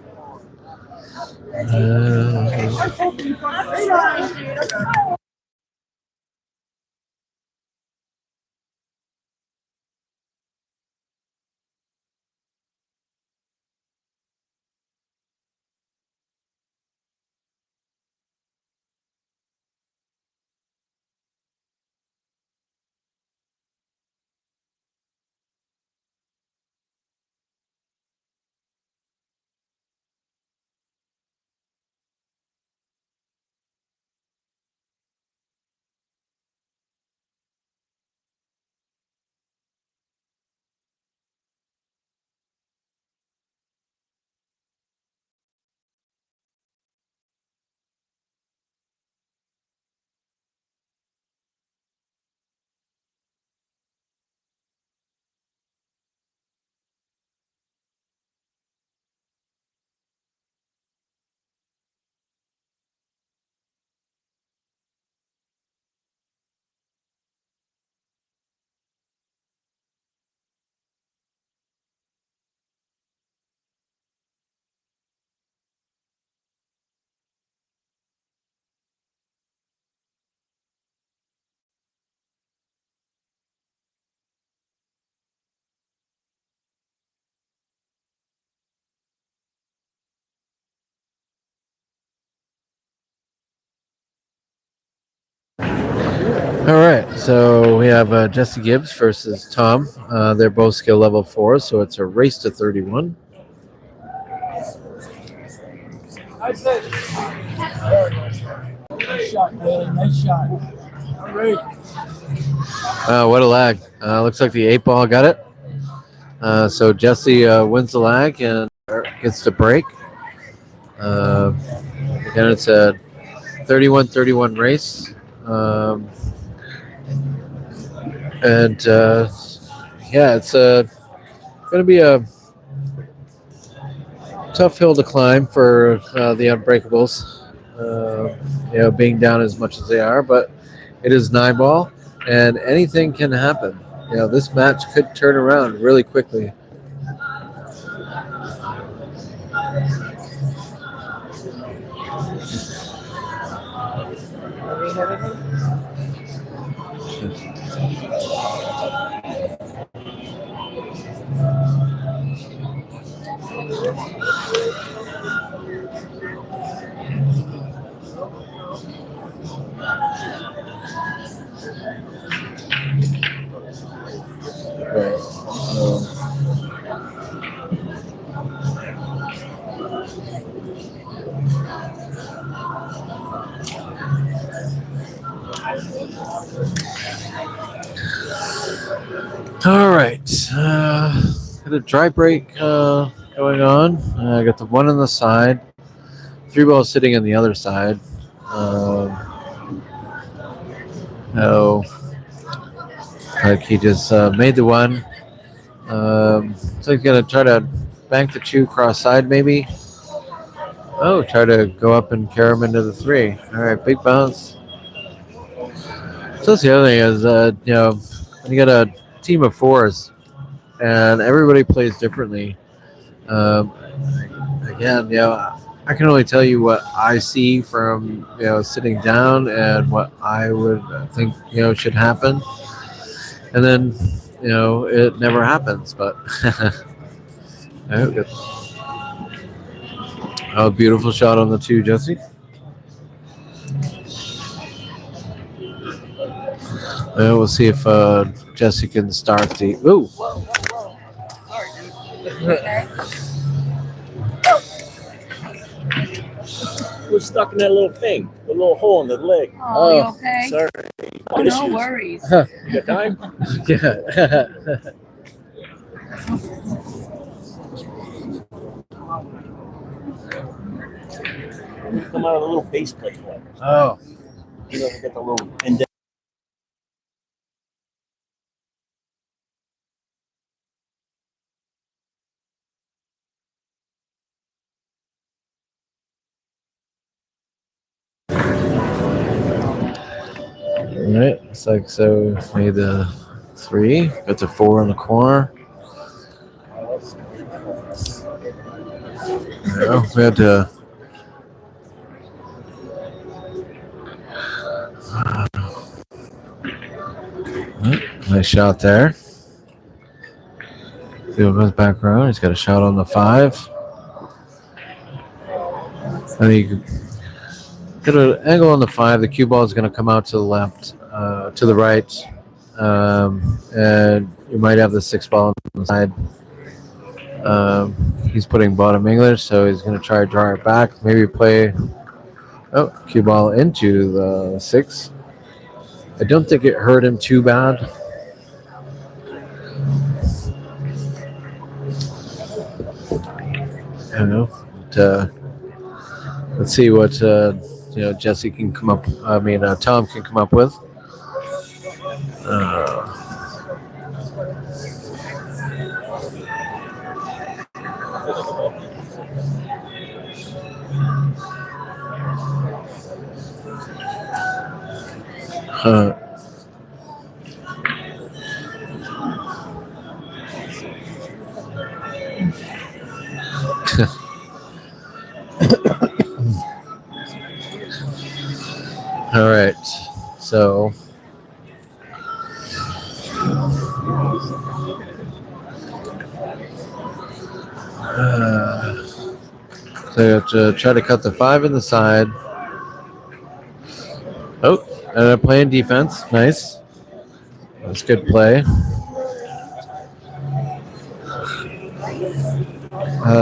have Jesse Gibbs versus Tom. They're both skill level 4, so it's a race to 31. Nice shot, man. Nice shot. All right. What a lag. Looks like the 8 ball got it. So Jesse wins the lag and gets to break. Again, it's a 31-31 race. And yeah, it's going to be a tough hill to climb for the Unbreakables. Being down as much as they are, but it is 9 ball, and anything can happen. This match could turn around really quickly. All right. Got a dry break going on. I got the 1 on the side, 3 balls sitting on the other side. Like he just made the 1. So he's gonna try to bank the 2 cross side, maybe. Oh, try to go up and carry him into the 3. All right, big bounce. So that's the other thing is, when you got a team of 4s and everybody plays differently. Again, I can only tell you what I see from sitting down and what I would think should happen, and then it never happens. But a beautiful shot on the 2, Jesse. We'll see if Jesse can start the. Ooh. We're stuck in that little thing, the little hole in the leg. Oh, you okay? Sorry. Oh, no worries. You got time? Yeah. Come out of the little base plate one. Oh. You know, get the little indent. All right, it's like so. Made the 3, got the 4 in the corner. We had to. Nice shot there. Field goes back around. He's got a shot on the 5. And he got an angle on the 5. The cue ball is going to come out to the left, to the right, and you might have the 6 ball on the side. He's putting bottom English, so he's going to try to draw it back. Maybe play cue ball into the 6. I don't think it hurt him too bad. I don't know. But, let's see what Jesse can come up. Tom can come up with. All right, so you have to try to cut the 5 in the side. Oh, playing defense, nice. That's good play.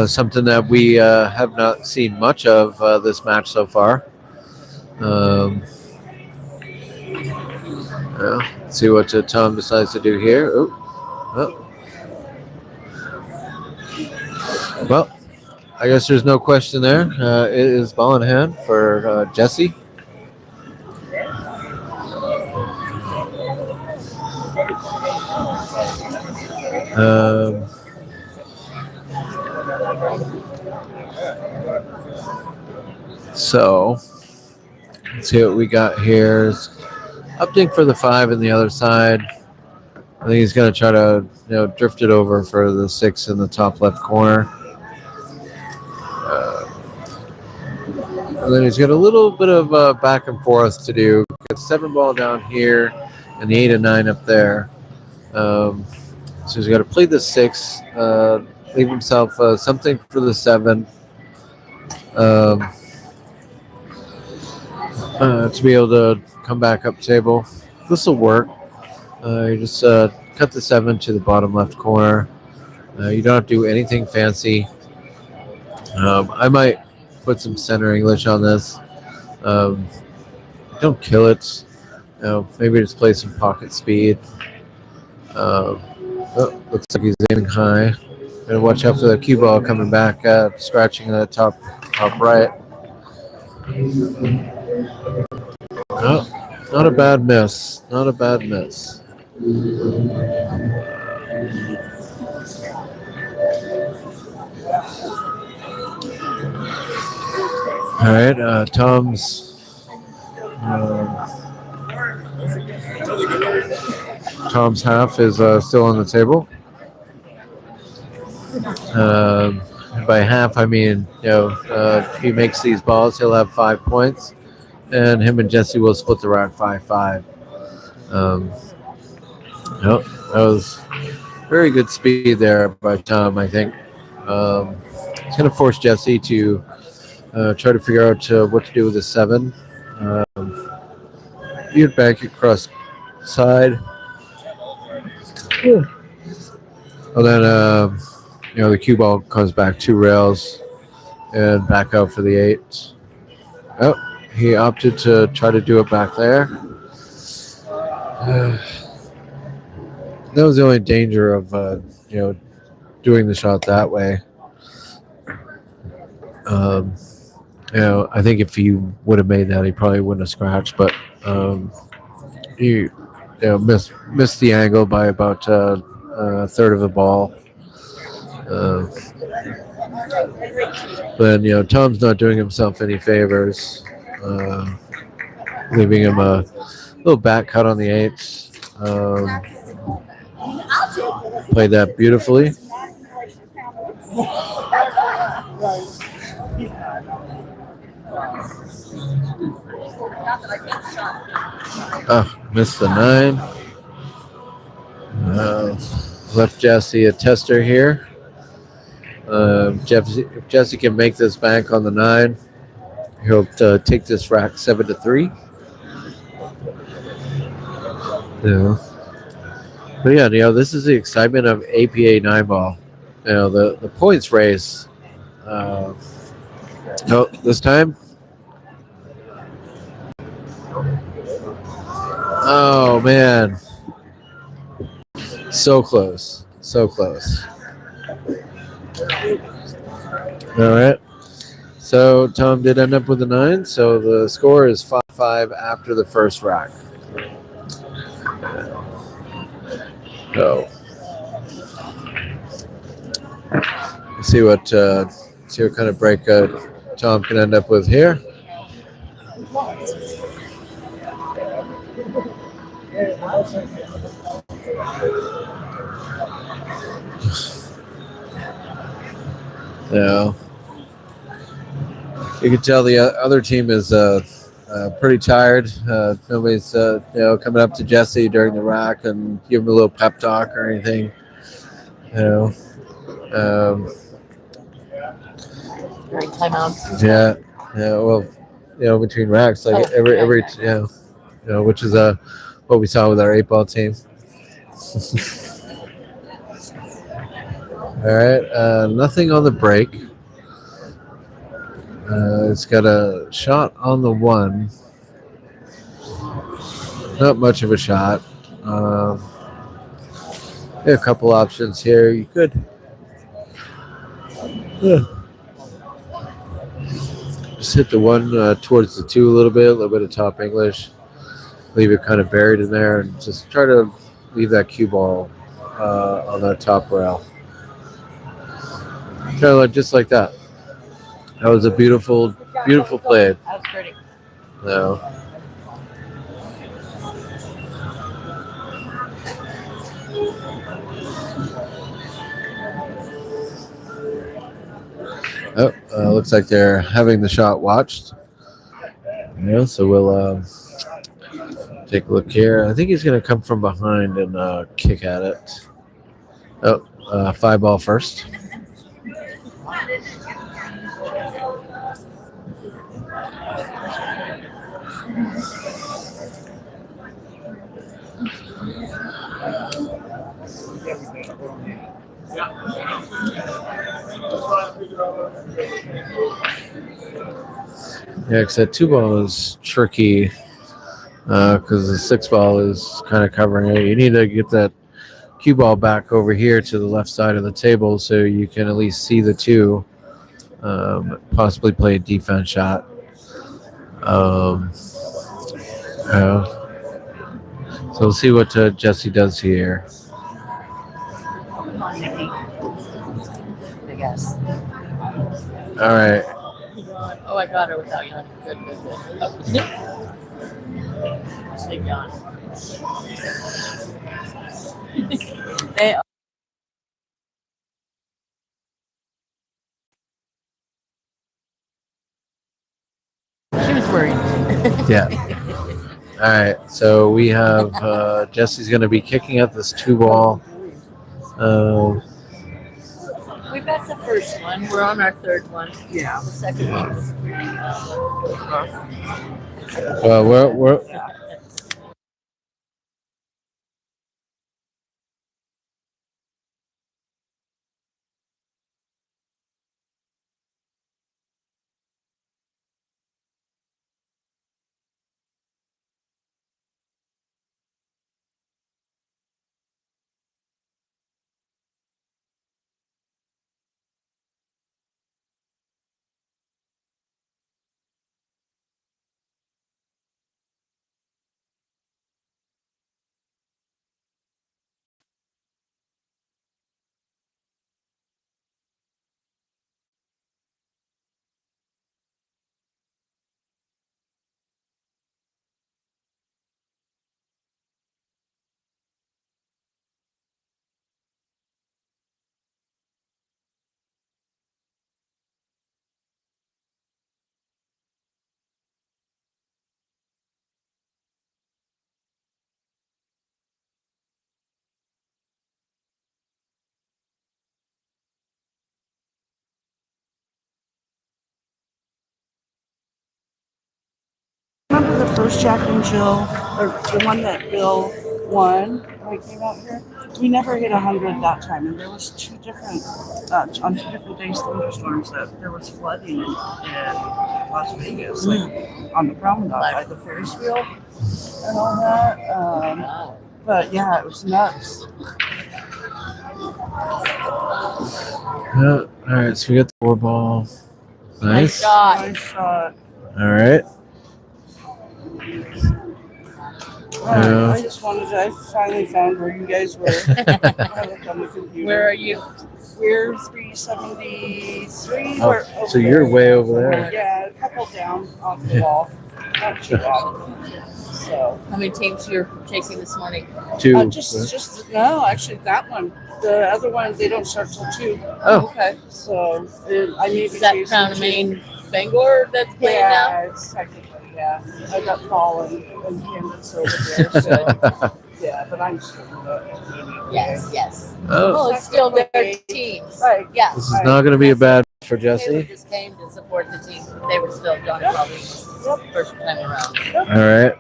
Something that we have not seen much of this match so far. Let's see what Tom decides to do here. Oh. Well, I guess there's no question there. It is ball in hand for Jesse. So let's see what we got here. Update for the 5 on the other side. I think he's going to try to drift it over for the 6 in the top left corner. And then he's got a little bit of back and forth to do. Got 7 ball down here and the 8 and 9 up there. So he's got to play the 6, leave himself something for the 7. To be able to come back up table. This will work. You just cut the 7 to the bottom left corner. You don't have to do anything fancy. I might put some center English on this. Don't kill it. Maybe just play some pocket speed. Looks like he's aiming high. Gotta watch out for the cue ball coming back, scratching the top right. Oh, not a bad miss. Not a bad miss. All right, Tom's half is still on the table. By half, I mean, if he makes these balls, he'll have 5 points, and him and Jesse will split the rack 5-5. That was very good speed there by Tom, I think. It's going to force Jesse to try to figure out what to do with the 7. You'd bank across side. And then, the cue ball comes back 2 rails and back out for the 8. Oh, he opted to try to do it back there. That was the only danger of, doing the shot that way. I think if he would have made that, he probably wouldn't have scratched. But he, missed the angle by about a third of the ball. But Tom's not doing himself any favors, leaving him a little back cut on the 8. Played that beautifully. Missed the 9. Left Jesse a tester here. If Jesse can make this bank on the 9, he'll take this rack 7-3. But this is the excitement of APA 9 ball. The points race. This time. Oh man, so close, so close. All right, so Tom did end up with a 9, so the score is 5-5 after the first rack. So see what kind of break Tom can end up with here. You can tell the other team is pretty tired. Nobody's coming up to Jesse during the rack and give him a little pep talk or anything. During timeouts. Yeah. Well, between racks, like every which is what we saw with our 8-ball team. All right, nothing on the break. It's got a shot on the one. Not much of a shot. A couple options here. You could just hit the one towards the two a little bit of top English. Leave it kind of buried in there, and just try to leave that cue ball on that top rail. Kind of like just like that. That was a beautiful play. That was pretty. No. Looks like they're having the shot watched. Yeah, so we'll take a look here. I think he's going to come from behind and kick at it. 5-ball first. Yeah, because that 2-ball is tricky because the 6-ball is kind of covering it. You need to get that cue ball back over here to the left side of the table so you can at least see the 2, possibly play a defense shot. So we'll see what Jesse does here. I guess. All right. Oh, I got her without yawning. Good. Stay yawn. They She was worried. Yeah. All right. So we have Jesse's going to be kicking at this 2-ball. We bet the first one. We're on our third one. Yeah. The second one was pretty rough. Well, we're Remember the first Jack and Jill, or the one that Bill won when we came out here? We never hit 100 that time, and there was on 2 different days thunderstorms that there was flooding in Las Vegas, like on the promenade by the Ferris wheel and all that. But yeah, it was nuts. all right. So we got the 4-ball. Nice. Nice shot. All right. I just I finally found where you guys were. I looked on the computer. Where are you? We're 373. Oh, We're so you're way over there. Yeah, a couple down off the wall. Not too bad. So. How many teams you're chasing this morning? 2. Just no. Actually, that one. The other one, they don't start till 2. Oh. Okay. So I need to Is that chase Crown of two. Maine Bangor that's playing Yeah, it's technically, yeah. I got Paul and Candace over there. So, yeah, but I'm still Yes. Oh. Well, it's still their teams. Right. Yeah. This is not going to be a bad for Taylor Jesse. just came to support the team. They were still done probably first time around. All right.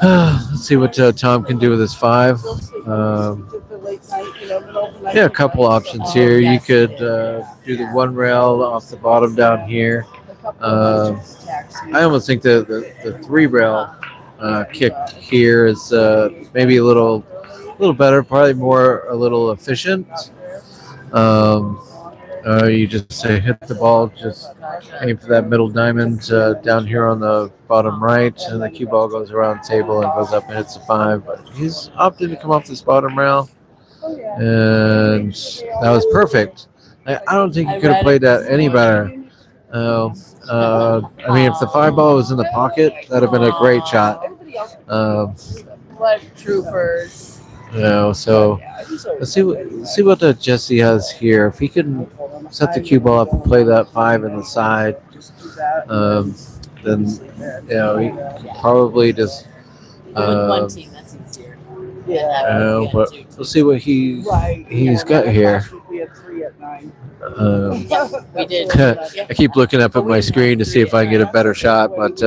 Let's see what Tom can do with his 5. Yeah, a couple options here. You could do the 1 rail off the bottom down here. I almost think the 3 rail kick here is maybe a little better, probably more a little efficient. You just say hit the ball, just aim for that middle diamond down here on the bottom right, and the cue ball goes around the table and goes up and hits the 5. But he's opted to come off this bottom rail, and that was perfect. I don't think he could have played that any better. I mean, if the 5 ball was in the pocket, that'd have been a great shot. What troopers? So let's see what Jesse has here. If he can set the cue ball up and play that 5 in the side, then he could probably just. With one team, that's easier. But we'll see what he's got here. We had 3 at 9. We did. I keep looking up at my screen to see if I can get a better shot, but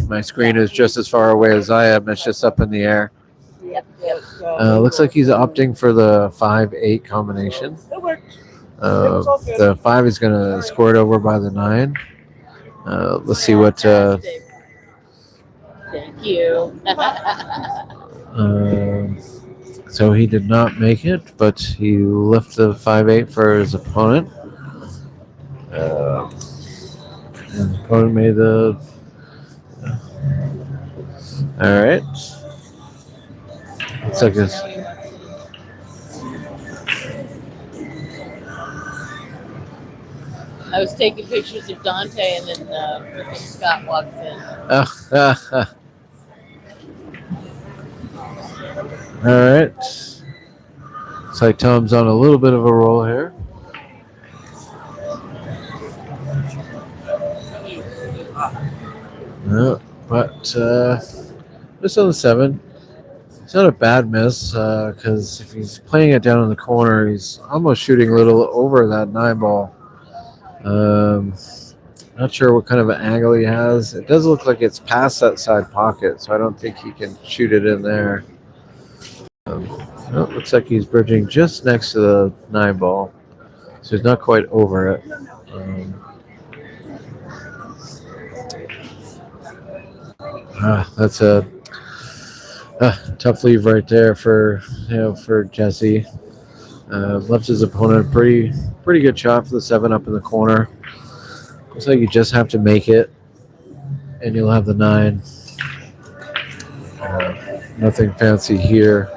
my screen is just as far away as I am. It's just up in the air. Looks like he's opting for the 5-8 combination. The 5 is going to score it over by the 9. Let's see what. Thank you. So he did not make it, but he left the 5-8 for his opponent. And the opponent made the. All right. Looks like this. I was taking pictures of Dante, and then Scott walks in. All right. Looks like Tom's on a little bit of a roll here. No, but just on the 7. It's not a bad miss because if he's playing it down in the corner, he's almost shooting a little over that 9 ball. Not sure what kind of an angle he has. It does look like it's past that side pocket, so I don't think he can shoot it in there. Looks like he's bridging just next to the 9 ball, so he's not quite over it. That's a tough leave right there for Jesse. Left his opponent pretty good shot for the 7 up in the corner. Looks like you just have to make it, and you'll have the 9. Nothing fancy here.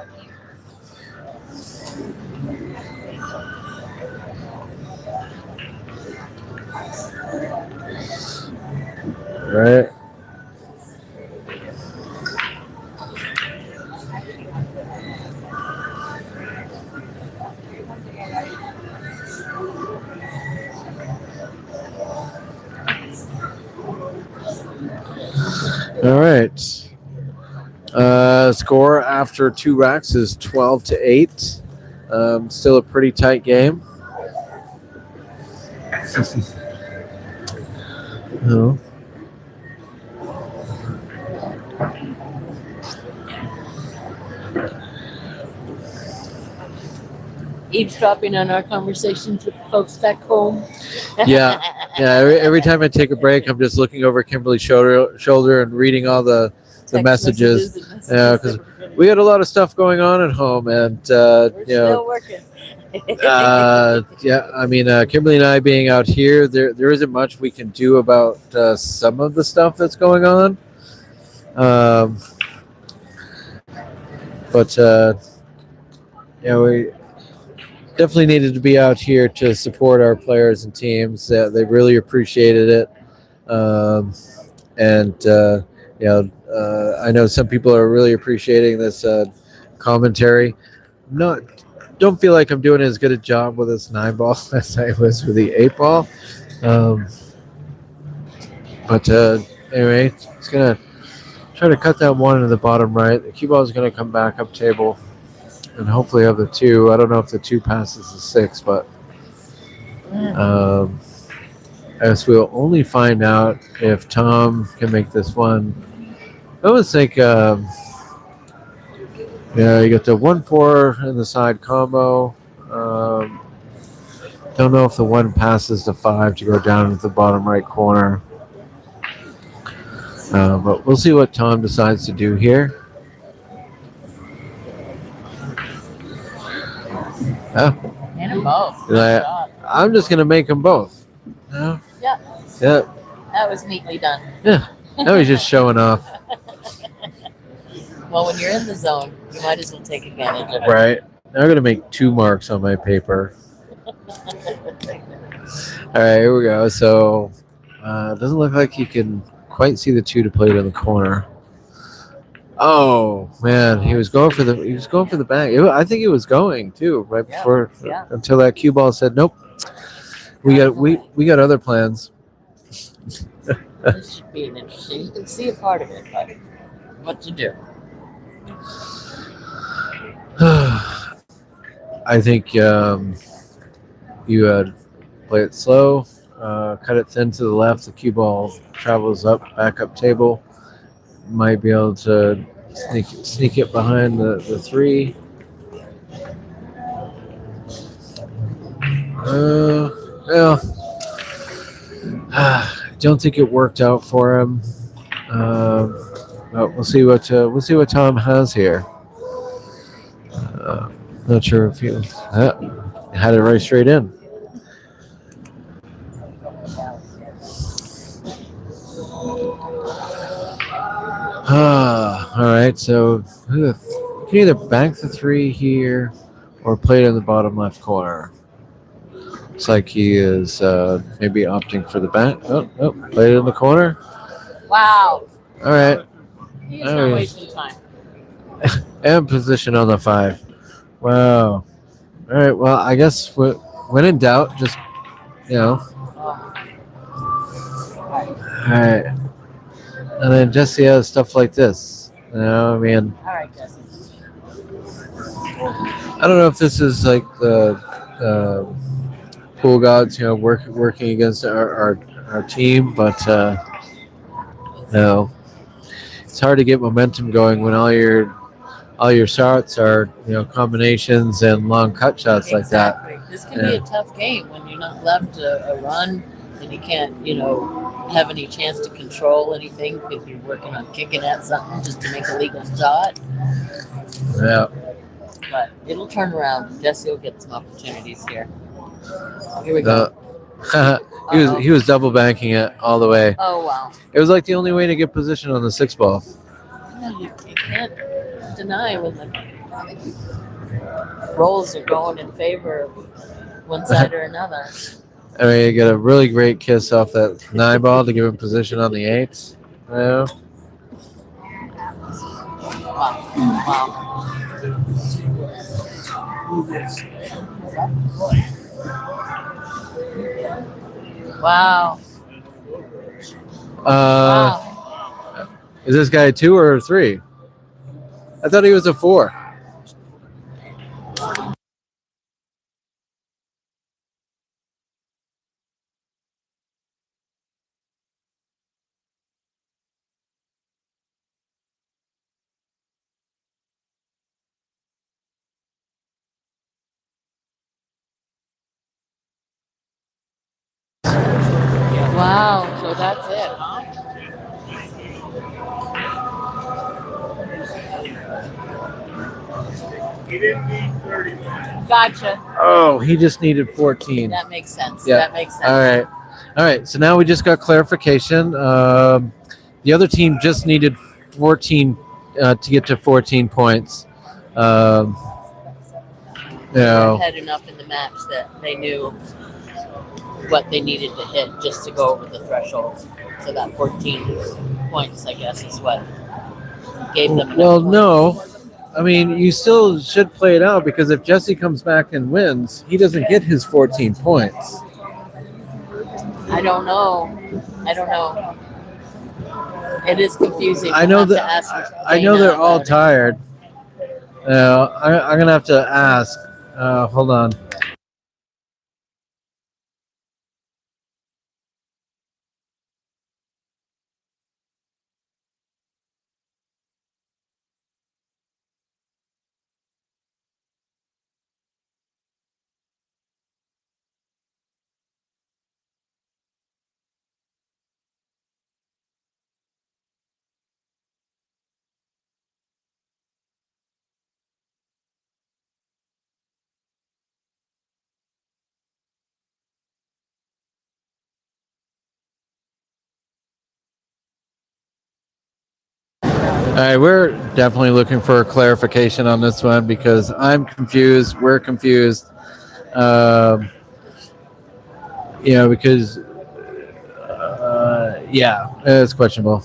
All right. All right. Score after 2 racks is 12-8. Still a pretty tight game. Oh. Eavesdropping on our conversations with folks back home. Yeah. Every time I take a break, I'm just looking over Kimberly's shoulder and reading all the messages. Yeah, because we had a lot of stuff going on at home, and We're still working. yeah. I mean, Kimberly and I being out here, there isn't much we can do about some of the stuff that's going on. But we definitely needed to be out here to support our players and teams. They really appreciated it. I know some people are really appreciating this commentary. Don't feel like I'm doing as good a job with this 9 ball as I was with the 8 ball. But anyway, it's going to try to cut that 1 in the bottom right. The cue ball is going to come back up table and hopefully have the 2. I don't know if the 2 passes the 6, but I guess we'll only find out if Tom can make this one. I always think Yeah, you get the 1-4 in the side combo. Um, don't know if the one passes the 5 to go down into the bottom right corner. But we'll see what Tom decides to do here. Oh, And them both. Yeah. Good job. I'm just gonna make them both. Yeah. Yeah, Yeah. that was neatly done. Yeah. Now he's just showing off. Well, when you're in the zone, you might as well take advantage of it. Right. Now I'm gonna make 2 marks on my paper. All right, here we go. So it doesn't look like you can quite see the 2 to play it in the corner. Oh man, he was going for the back. I think he was going too right Yeah, before yeah. until that cue ball said nope. We got other plans. This should be an interesting. You can see a part of it, but what to do? I think you play it slow, cut it thin to the left. The cue ball travels back up table. Might be able to sneak it behind the 3. Well, I don't think it worked out for him. But we'll see what Tom has here. Not sure if he had it right straight in. All right. So you can either bank the 3 here or play it in the bottom left corner. Looks like he is maybe opting for the bank. Oh, play it in the corner. Wow. All right. He is not wasting time. And position on the 5. Wow. All right. Well, I guess when in doubt, just All right. And then Jesse has stuff like this. I mean, All right, Jesse. I don't know if this is like the pool gods, working against our team, but it's hard to get momentum going when all your shots are combinations and long cut shots like that. This can be a tough game when you're not left a run and you can't, have any chance to control anything because you're working on kicking at something just to make a legal shot. Yeah. But it'll turn around. Jesse will get some opportunities here. Here we go. He was double banking it all the way. Oh, wow. It was like the only way to get position on the 6 ball. You can't deny when the rolls are going in favor of one side or another. I mean, you get a really great kiss off that 9 ball to give him position on the 8. Yeah. Wow. Is this guy a 2 or a 3? I thought he was a 4. Wow. So that's it, huh? He didn't need 30. Gotcha. Oh, he just needed 14. That makes sense. Yeah. That makes sense. All right. So now we just got clarification. The other team just needed 14 to get to 14 points. They had enough in the match that they knew what they needed to hit just to go over the threshold. So that 14 points, I guess, is what gave them enough points. No. I mean, you still should play it out because if Jesse comes back and wins, he doesn't get his 14 points. I don't know. It is confusing. I know that. I know they're all tired. I'm gonna have to ask. Hold on. All right, we're definitely looking for clarification on this one because I'm confused. We're confused. Um, because yeah, it's questionable.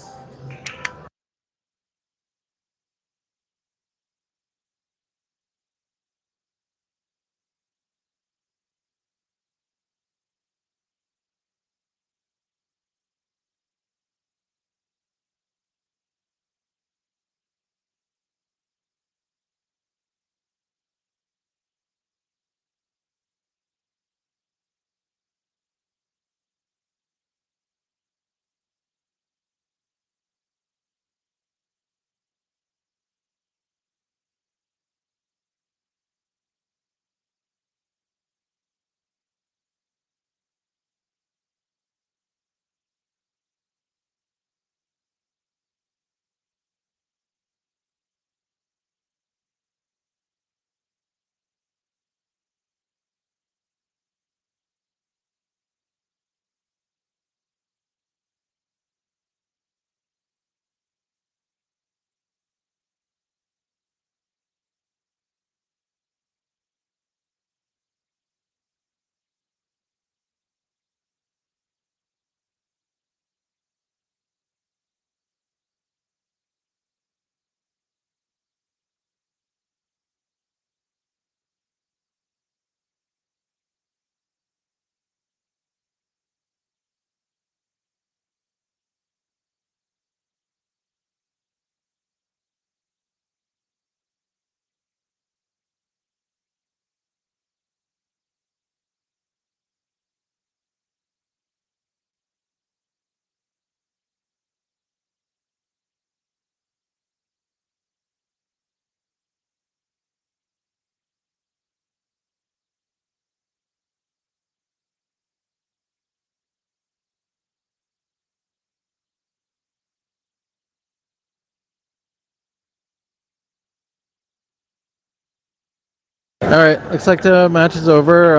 All right, looks like the match is over.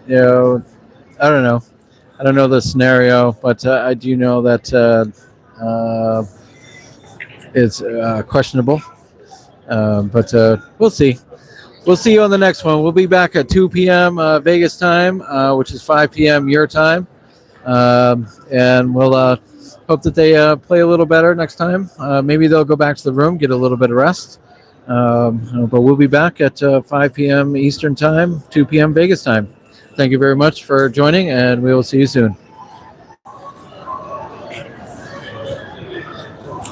You know, I don't know. I don't know the scenario, but I do know that it's questionable. But we'll see. We'll see you on the next one. We'll be back at 2 p.m. Vegas time, which is 5 p.m. your time. And we'll hope that they play a little better next time. Maybe they'll go back to the room, get a little bit of rest. But we'll be back at 5 p.m. Eastern time, 2 p.m. Vegas time. Thank you very much for joining, and we will see you soon.